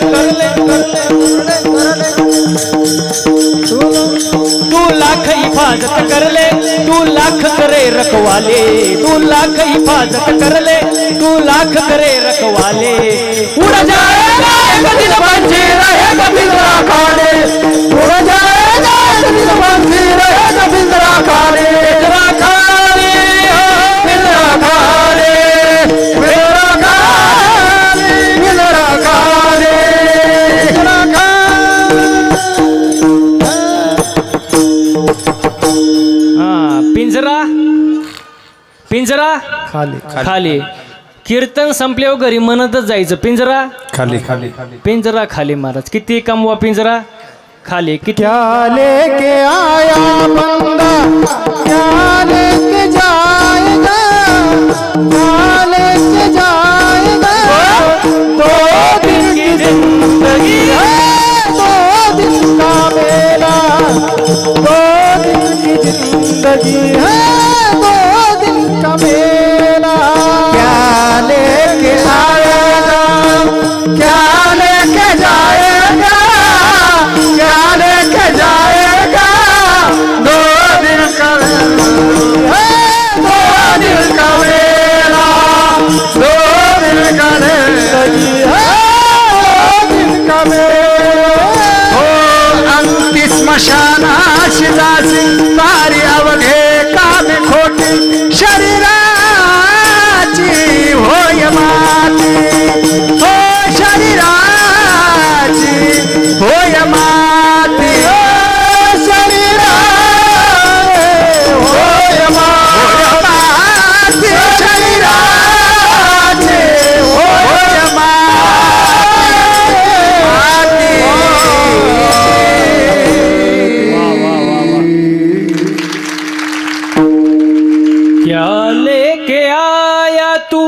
तू लाख हिफाजत कर ले, तू लाख करे रखवाले, तू लाख हिफाजत कर ले, तू लाख करे रखवाले, उड़ जाएगा एक दिन पंछी रहेगा पिंजरा खाली, उड़ जाएगा एक दिन पंछी रहेगा पिंजरा खाली, पिंजरा खाली, पिंजरा खाली, पिंजरा खाली, पिंजरा खाली, पिंजरा पिंजरा पिंजरा खाली खाली. कीर्तन संपल्यावर घरी म्हणतच जायचं पिंजरा खाली खाली. पिंजरा खाली. महाराज किती कमवा पिंजरा खाली. किती क्या लेके आया बंदा, क्या लेके जाएगा, क्या लेके जाएगा, 2 दिन की जिंदगी है, 2 दिन का मेला, 2 दिन की जिंदगी है, 2 दिन का मेला. क्या लेके आएगा, क्या लेके जाएगा, क्या लेके जाएगा, 2 दिन का मेला, 2 दिन का मेला, 2 दिन का जिंदगी है, 2 दिन का मेला. हो अंती स्मशानाशी जासी, तारी अवघे कामी खोटी, शरीराची होय माती, हो शरीराची होय माती, हो शरीराची होय माती, शरीराची होय माती. क्या लेके आया तू,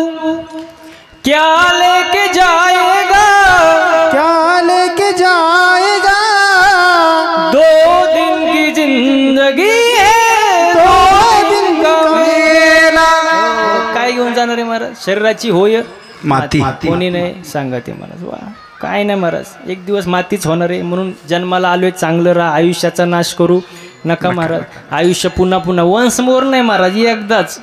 क्या लेके जाएगा, क्या लेके जाएगा, 2 दिन की जिंदगी है, जाणार आहे महाराज? शरीराची होय माती. कोणी नाही सांगत आहे महाराज. वा काय नाही महाराज, एक दिवस मातीच होणार आहे. म्हणून जन्माला आलोय, चांगलं राहा, आयुष्याचा नाश करू नका महाराज. आयुष्य पुन्हा पुन्हा वन्स मोर नाही महाराज, एकदाच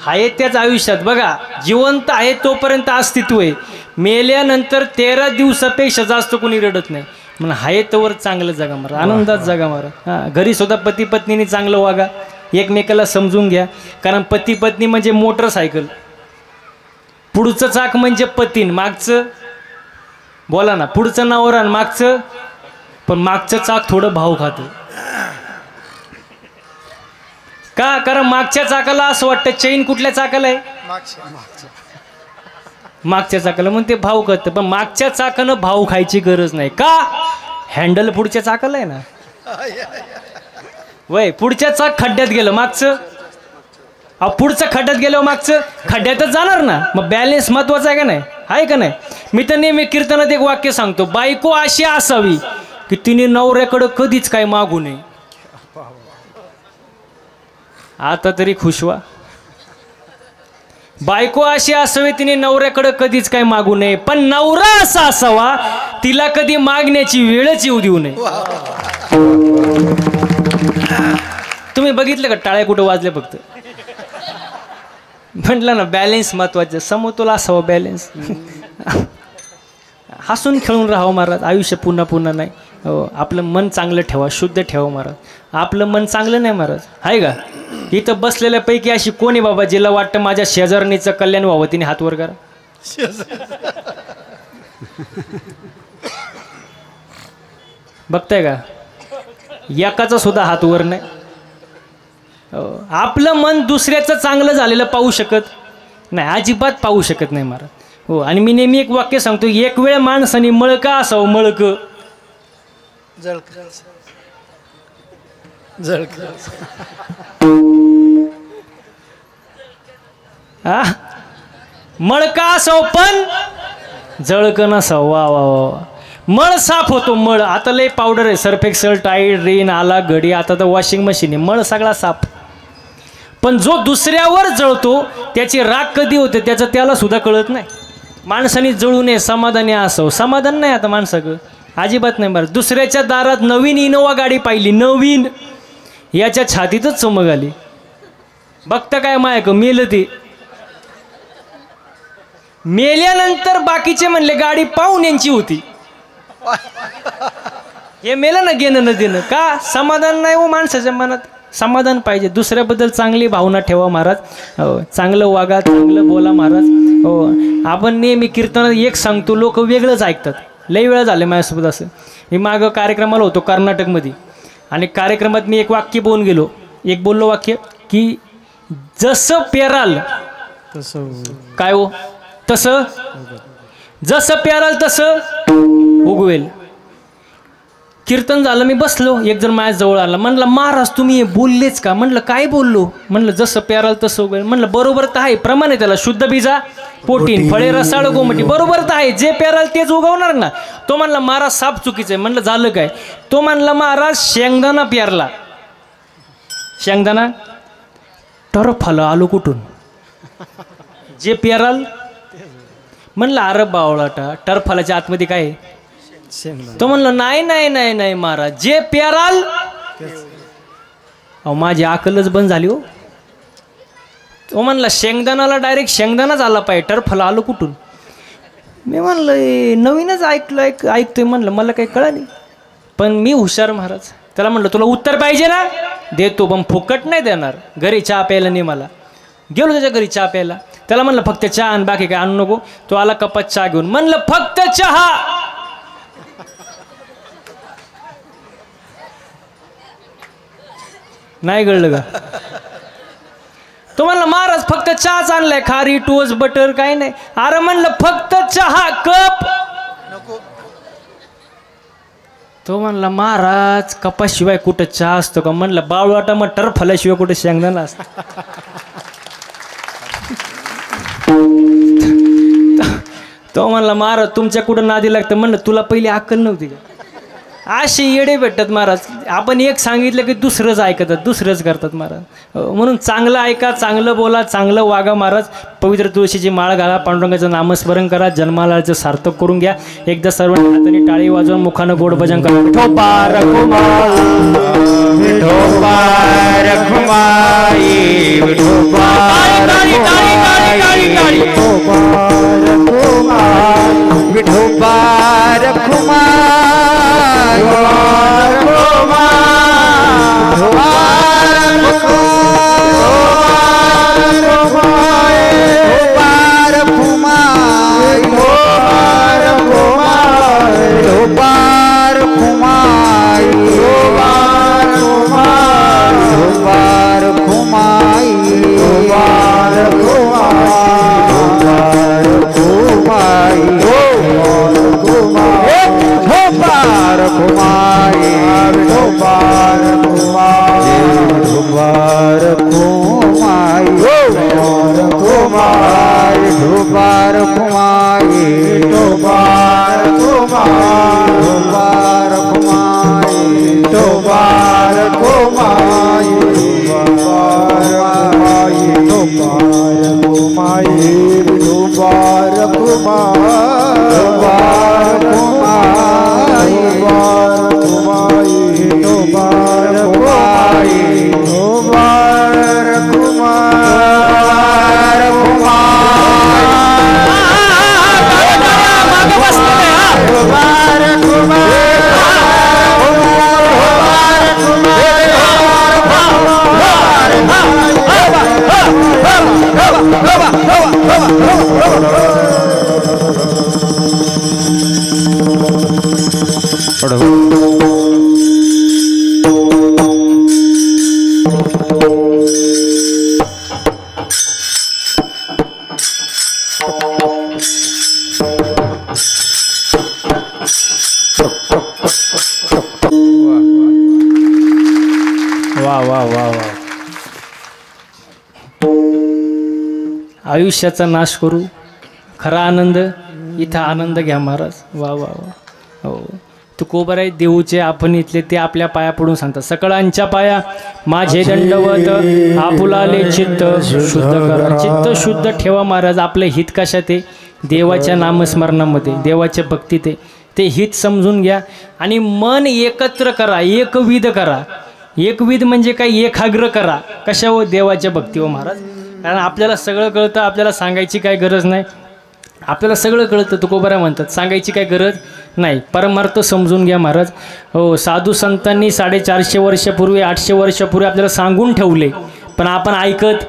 आहे त्याच आयुष्यात. बघा, जिवंत आहे तोपर्यंत अस्तित्व आहे. मेल्यानंतर 13 दिवसापेक्षा जास्त कोणी रडत नाही. म्हणून आहे तोवर चांगलं जगा महाराज, आनंदात जगा महाराज. हां, घरी सुद्धा पती पत्नीने चांगलं वागा, एकमेकाला समजून घ्या. कारण पती पत्नी म्हणजे मोटरसायकल, पुढचं चाक म्हणजे पतीन, मागचं बोला ना, पुढचं नवरा आणि मागचं, पण मागचं चाक थोडं भाव खातं. का? कारण मागच्या चाकाला असं वाटतं चैन कुठल्या चाकाला आहे, मागच्या चाकाला, म्हणून ते भाव खातं. पण मागच्या चाकानं भाव खायची गरज नाही. का? हँडल पुढच्या चाकाला आहे ना. वय पुढच्या चाक खड्ड्यात गेलं, मागचं पुढचं खड्ड्यात गेलं, मागचं खड्ड्यातच जाणार ना. मग बॅलेन्स महत्वाचा आहे का नाही, आहे का नाही? मी तर नेहमी कीर्तनात एक वाक्य सांगतो, बायको अशी असावी की तिने नवऱ्याकडं कधीच काय मागू नये. आता तरी खुश व्हा. बायको अशी असावी तिने नवऱ्याकडं कधीच काय मागू नये, पण नवरा असा असावा तिला कधी मागण्याची वेळच येऊ देऊ नये. तुम्ही बघितलं का टाळ्या कुठं वाजल्या? फक्त म्हटलं ना, बॅलेन्स महत्वाचं, समतोल असावं बॅलेन्स. हसून खेळून राहावं महाराज, आयुष्य पुन्हा पुन्हा नाही. हो, आपलं मन चांगलं ठेवा, शुद्ध ठेवा महाराज. आपलं मन चांगलं नाही महाराज, आहे का? इथं बसलेल्यापैकी अशी कोणी बाबा जिला वाटतं माझ्या शेजारणीचं कल्याण व्हावं, तिने हात वर करा. बघताय का? एकाचा सुद्धा हात वर नाही. आपलं मन दुसऱ्याचं चांगलं झालेलं पाहू शकत नाही, अजिबात पाहू शकत नाही महाराज. हो, आणि मी नेहमी एक वाक्य सांगतो, एक वेळ माणसाने मळका असावं, मळक मळका असावं पण जळक नसावं. वा वा वा, मळ साफ होतो. मळ आता लय पावडर आहे, सर्फ एक्सेल, टाईड, रेन आला, घडी, आता तर वॉशिंग मशीन आहे, मळ सगळा साफ. पण जो दुसऱ्यावर जळतो त्याची राग कधी होते त्याचं त्याला सुद्धा कळत नाही. माणसाने जळू नये, समाधानी असावं. समाधान नाही आता माणसाकडं, अजिबात नाही बरं. दुसऱ्याच्या दारात नवीन इनोवा गाडी पाहिली, नवीन, याच्या छातीतच चमक आली. बघता काय मायक मेलं, ते मेल्यानंतर बाकीचे म्हणले गाडी पाहुण्यांची होती. हे मेलं ना, घेणं न देणं. का? समाधान नाही हो माणसाच्या मनात. समाधान पाहिजे. दुसऱ्याबद्दल चांगली भावना ठेवा महाराज. हो, चांगलं वागा, चांगलं बोला महाराज. हो, आपण नेहमी कीर्तनात एक सांगतो, लोक वेगळंच ऐकतात. लई वेळा झाले माझ्यासोबत असं. मी मागं कार्यक्रमाला होतो कर्नाटकमध्ये, आणि कार्यक्रमात मी एक वाक्य बोलून गेलो. एक बोललो वाक्य की जसं पेराल तसं काय हो, तसं जसं पेराल तसं उगवेल. कीर्तन झालं, मी बसलो, एक जण माझ्या जवळ आला, म्हणलं महाराज तुम्ही बोललेच का? म्हणलं काय बोललो? म्हणलं जसं प्याराल तसं उगवेल. म्हणलं बरोबर तर आहे, प्रमाण आहे त्याला, शुद्ध बीजा पोटीन, फळे रसाळ गोमटी, बरोबर तर आहे, जे प्याराल तेच उगवणार ना. तो म्हणला महाराज साप चुकीचं आहे. म्हणलं झालं काय? तो म्हणला महाराज शेंगदाणा प्यारला, शेंगदाणा टरफाला आलो कुठून? जे प्याराल. म्हणलं अरे बावळाटा, टरफालाच्या आतमध्ये काय आहे? तो म्हणलं नाही नाही नाही नाही महाराज, जे प्याराल. अहो माझी अकलच बंद झाली हो. तो म्हणला शेंगदाणाला डायरेक्ट शेंगदाणाच आला पाहिजे, टरफला आलो कुठून? मी म्हणलं नवीनच ऐकतोय. म्हणलं मला काही कळलं नाही, पण मी हुशार महाराज. त्याला म्हणलं तुला उत्तर पाहिजे ना, देतो, पण फुकट नाही देणार. घरी चहा प्यायला नाही मला. गेलो त्याच्या घरी चहा प्यायला. त्याला म्हणलं फक्त चहा आणि बाकी काय आणू नको. तो आला कपात चहा घेऊन. म्हणलं फक्त चहा. नाही कळलं का? तो म्हणला महाराज फक्त चहाच आणलाय, खारी टोस्ट बटर काय नाही. अरे म्हणलं फक्त चहा कप. तो म्हणला महाराज कपाशिवाय कुठं चहा असतो का? म्हणलं बावळाटा, मग टरफल्याशिवाय कुठं शेंगदाणा असतं? तो म्हणला महाराज तुमच्या कुठं नादी लागतं. म्हणलं तुला पहिली अक्कल नव्हती का? असे येडे भेटतात महाराज. आपण एक सांगितलं की दुसरंच ऐकतात, दुसरंच करतात महाराज. म्हणून चांगलं ऐका, चांगलं बोला, चांगलं वागा महाराज. पवित्र तुळशीची माळ घाला, पांडुरंगाचं नामस्मरण करा, जन्मालाचं सार्थक करून घ्या. एकदा सर्व हाताने टाळी वाजवून मुखानं गोड भजन करा. विठोबा रखुमाई, विठोबा रखुमाई, विठोबा रखुमाई, विठोबा रखुमाई, आयुष्याचा नाश करू, खरा आनंद इथं आनंद घ्या महाराज. वा वा वा. हो, तुकोबराय देऊचे आपण इथले ते आपल्या पाया पडून सांगतात. सकळांच्या पाया माझे दंडवत, आपुलाले चित्त शुद्ध करा. चित्त शुद्ध ठेवा महाराज. आपलं हित कशात आहे? देवाच्या नामस्मरणामध्ये, देवाच्या भक्तीत आहे. ते हित समजून घ्या आणि मन एकत्र करा, एकविध करा. एकविध म्हणजे काय? एकाग्र करा. कशावर? देवाच्या भक्तीवर महाराज. कारण आपल्याला सगळं कळतं, आपल्याला सांगायची काय गरज नाही. आपल्याला सगळं कळतं, तुकोबराय म्हणतात, सांगायची काय गरज नाही. परमार्थ समजून घ्या महाराज. हो, साधू संतांनी 450 वर्षापूर्वी, 800 वर्षापूर्वी आपल्याला सांगून ठेवले, पण आपण ऐकत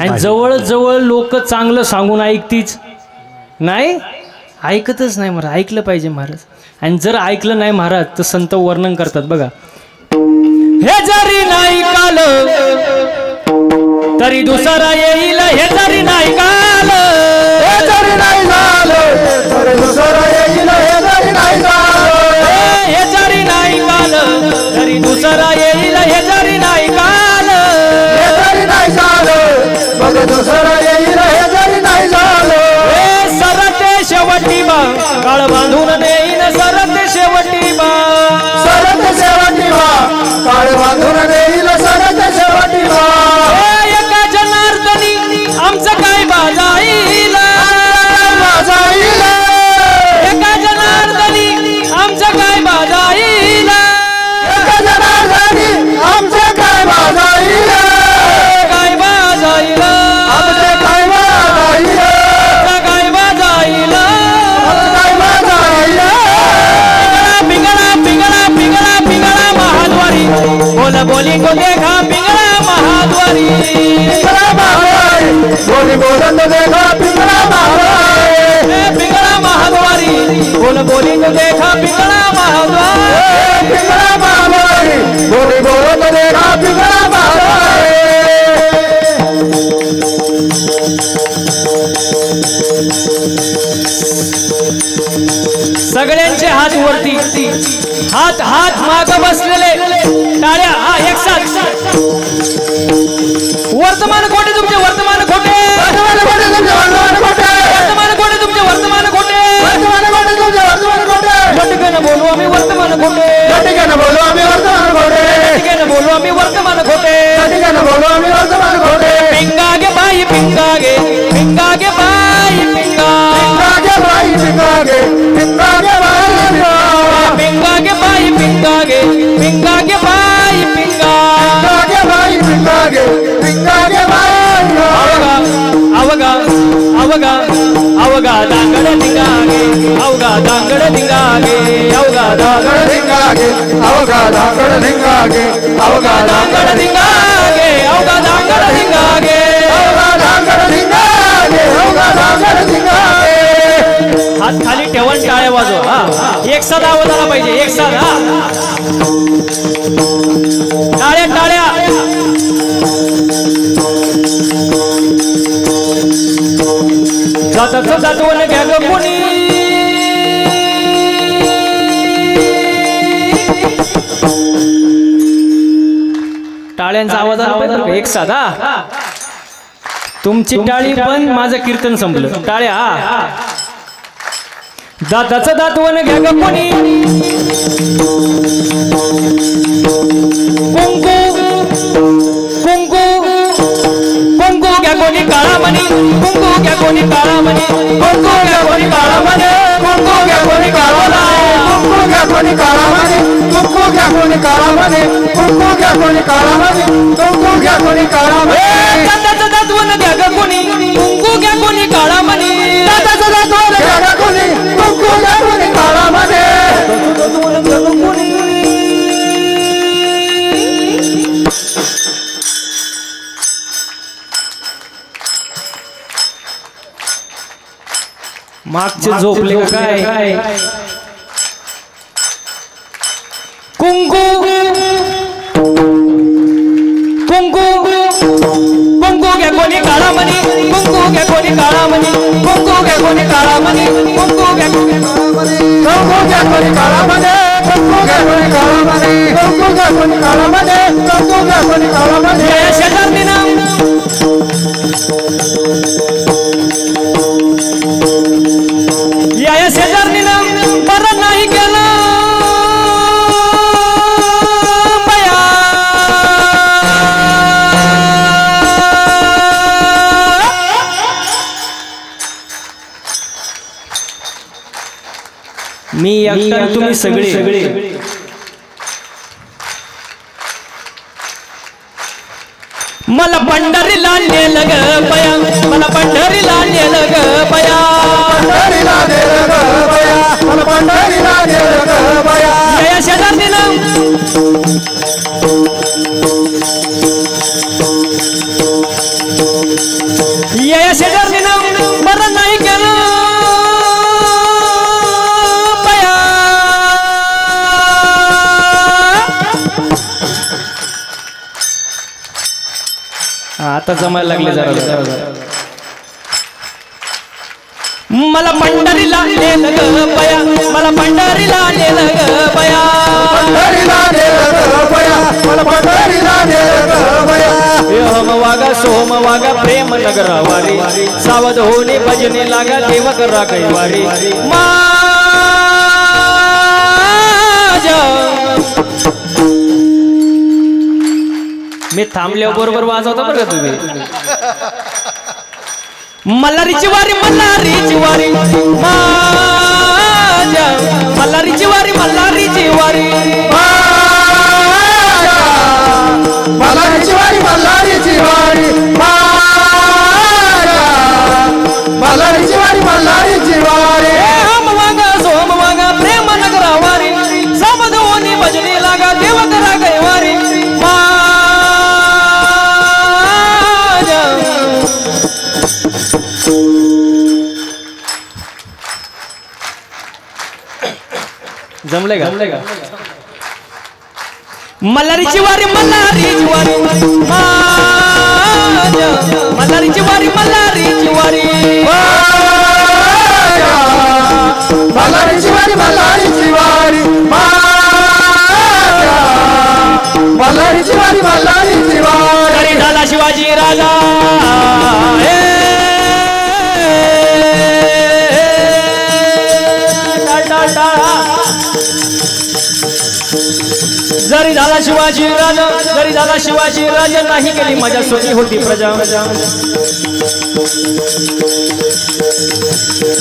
आणि जवळजवळ लोक चांगलं सांगून ऐकतीच नाही, ऐकतच नाही महाराज. ऐकलं पाहिजे महाराज. आणि जर ऐकलं नाही महाराज तर संत वर्णन करतात बघा. हे जरी नाही काल तरी दुसरा येईल, हे जरी नाही काल, हे जरी नाही झालं तरी दुसरं येईल, हे जरी नाही झालं, हे जरी नाही काल तरी दुसरा येईल, हे जरी नाही काल, हे जरी नाही झालं मग दुसरं येईल, हे जरी नाही झालं. हे सरते शेवटी बा काळ बांधून देईन, सरते शेवटी बा, सरत शेवटी वा काळ बांधून देईल, सरत शेवटी वा. एका जनार्दनी आमचं काय बाजाईल, जाईल एका जनार्दनी आमचं काय बाजाईल, एका जनार्दनी आमचे काय बाजाईल, काय बाजाईल, आमचे काय बाजाईल, काय बाजाईल. काय बाजाईल. पिंगळा पिंगळा पिंगळा पिंगळा महाद्वारी, बोल बोली को देखा पिंगळा महाद्वारी, पिंगळा महाद्वारी, बोली बोलत देखा पिंगळा महाद्वारी, पिंगळा महाद्वारी, बोल बोली को देखा पिंगळा महाद्वारी, पिंगळा महाद्वारी, बोली बोलत देखा पिंगळा महाद्वारी. सगळ्यांचे हात वरती, हात हात माग बसलेले, टाळ्या. हा एक साथ. वर्तमान खोटे तुमचे, वर्तमान खोटे, वर्तमान खोटे तुमचे, वर्तमान खोटे, वर्तमान खोटे तुमचे, वर्तमान खोटे, वर्तमान खोटे तुमचे, वर्तमान खोटे. पटकन बोलू आम्ही वर्तमान खोटे ठिकाण बोलू आम्ही वर्तमान खोटे पिंगा गे बाई पिंगा गे बाई पिंगा गे बाई पिंगा गे बाई पिंगा गे बाई पिंगा गे बाई पिंगा गे बाई पिंगा गे बाई अवगा अवगा अवगा दांगड धिंगागे अवगा दांगड धिंगागे अवगा दांगड धिंगागे अवगा दांगड धिंगागे अवगा दांगड धिंगागे अवगा दांगड धिंगागे अवगा दांगड धिंगागे अवगा दांगड धिंगागे हात खाली ठेवून टाळ्या वाजवा हा एक साथ आवाज आला पाहिजे एक साथ हा टाळ्या टाळ्या जाताचं जातवण घ्या ग कोणी टाळ्यांचा आवाज आला पाहिजे एक साथ हा तुमची टाळी पण माझं कीर्तन संपलं टाळ्या दाताचं दातवण घ्या ग कोणी कुंकू कुंकू कुंकू घ्या कोणी काळा मणी कुंकू घ्या कोणी काळा मणी कुंकू घ्या कोणी काळा मणी कुंकू घ्या कोणी काळा कुंकू घ्या कोणी काळा म्हणे कुंकू घ्या कोणी काळा म्हणे कुंकू घ्या कोणी काळा म्हणे कुंकू घ्या कोणी काळा म्हणे दाताचं दातवण घ्या ग कोणी कुंकू घ्या कोणी काळा मणी दाताचं दातवण घ्या ग कोणी कुंकू घ्या कोणी काळा म्हणे मागचे झोपले का काय कुंकू कुंकू कुंकू घ्या कोणी काळा मणी कुंकू घ्या कोणी काळा मणी कुंकू घ्या कोणी काळा मणी कुंकू घ्या कोणी कुंकू घ्या कोणी काळा म्हणे कुंकू घ्या कोणी काळा म्हणे कुंकू घ्या कोणी काळा म्हणे कुंकू घ्या कोणी काळा म्हणे शेजारनी नाम या शेजारनी नाम बरं नाही केलं बया मी एकटा तुम्ही सगळे मला पंढरीला नेलं ग बया मला पंढरीला नेलं ग बया पंढरीला नेलं ग बया मला पंढरीला नेलं ग बया या शेजारनी नाम या शेजारनी नाम बरं नाही केलं बया आता जमायला लागले जरा मला पंढरीला नेलं ग बया मला पंढरीला नेलं ग बया पंढरीला नेलं ग बया मला पंढरीला नेलं ग बया हम वागा सोम वागा प्रेम नगर वारी सावध होणे भजने लागा देव करा कैवारी माझ्या मी थांबल्यावर बरोबर वाजवता बरं का तुम्ही मल्हारीची वारी मल्हारीची वारी माझ्या मल्हारीची वारी मल्हारीची वारी मल्हारीची वारी मल्हारीची वारी मल्हारीची वारी मल्हारीची वारी हम वागा सोम वागा प्रेम नगरा वारी समद होनी भजनी लागा देव करा कैवारी माझ्या जमले का मल्हारीची वारी मल्हारीची वारी माझ्या मल्हारीची वारी मल्हारीची वारी मल्हारीची वारी मल्हारीची वारी मल्हारीची वारी मल्हारीची वारी तरी झाला शिवाजी राजा जरी झाला शिवाजी राजा जरी झाला शिवाजी राजा नाही केली माझ्या सोनी होती प्रजा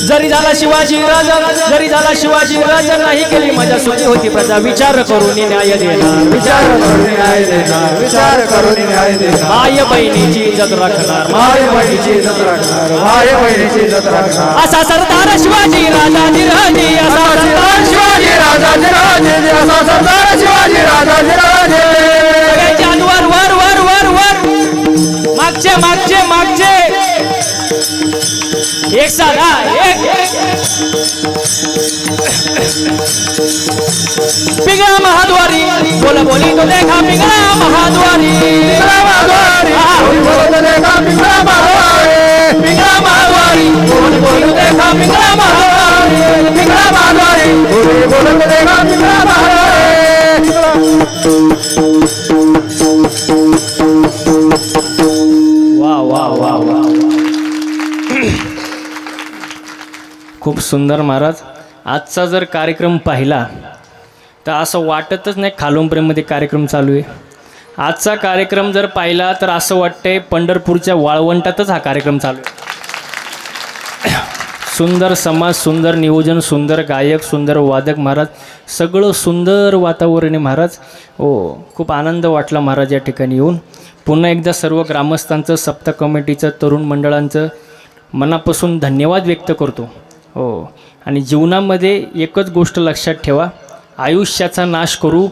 जरी झाला शिवाजी राजा जरी झाला शिवाजी राजा नाही केली माझ्या सोनी होती प्रजा विचार करून न्याय देणार विचार करून न्याय देणार विचार करून न्याय देणार माय बहिणीची इज्जत राखणार माय बहिणीची इज्जत राखणार माय बहिणीची इज्जत राखणार असा सरदार शिवाजी राजाधिराजे असा सरदार शिवाजी राजाधिराजे असा सरदार शिवाजी राजाधिराजे सगळ्यांच्या हात वर वर वर वर मागचे मागचे मागचे एक साधा एक पिंगळा महाद्वारी बोला बोली तो देखा पिंगळा महाद्वारी पिंगळा महाद्वारी बोल देखा पिंगळा महाद्वारी पिंगळा महाद्वारी बोल बोली तो देखा पिंगळा महाद्वारी पिंगळा महाद्वारी बोल देखा पिंगळा महाद्वारी वा वा वा वा खूप सुंदर महाराज आजचा जर कार्यक्रम पाहिला तर असं वाटतच नाही खालोंपर्यंतमध्ये कार्यक्रम चालू आहे आजचा कार्यक्रम जर पाहिला तर असं वाटतंय पंढरपूरच्या वाळवंटातच हा कार्यक्रम चालू आहे सुंदर समाज सुंदर नियोजन सुंदर गायक सुंदर वादक महाराज सगळं सुंदर वातावरण आहे महाराज हो खूप आनंद वाटला महाराज या ठिकाणी येऊन पुन्हा एकदा सर्व ग्रामस्थांचं सप्त कमिटीचं तरुण मंडळांचं मनापासून धन्यवाद व्यक्त करतो हो आणि जीवनामध्ये एकच गोष्ट लक्षात ठेवा आयुष्याचा नाश करू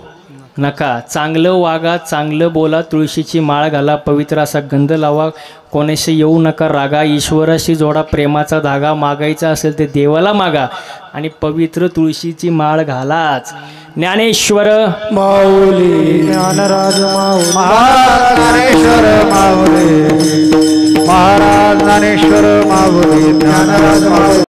नका चांगलं वागा चांगलं बोला तुळशीची माळ घाला पवित्र असा गंध लावा कोणाशी येऊ नका रागा ईश्वराशी जोडा प्रेमाचा धागा मागायचा असेल ते देवाला मागा आणि पवित्र तुळशीची माळ घालाच ज्ञानेश्वर माऊली ज्ञानराज माऊली महाराज ज्ञानेश्वर माऊली महाराज ज्ञानेश्वर माऊली ज्ञानराज माऊली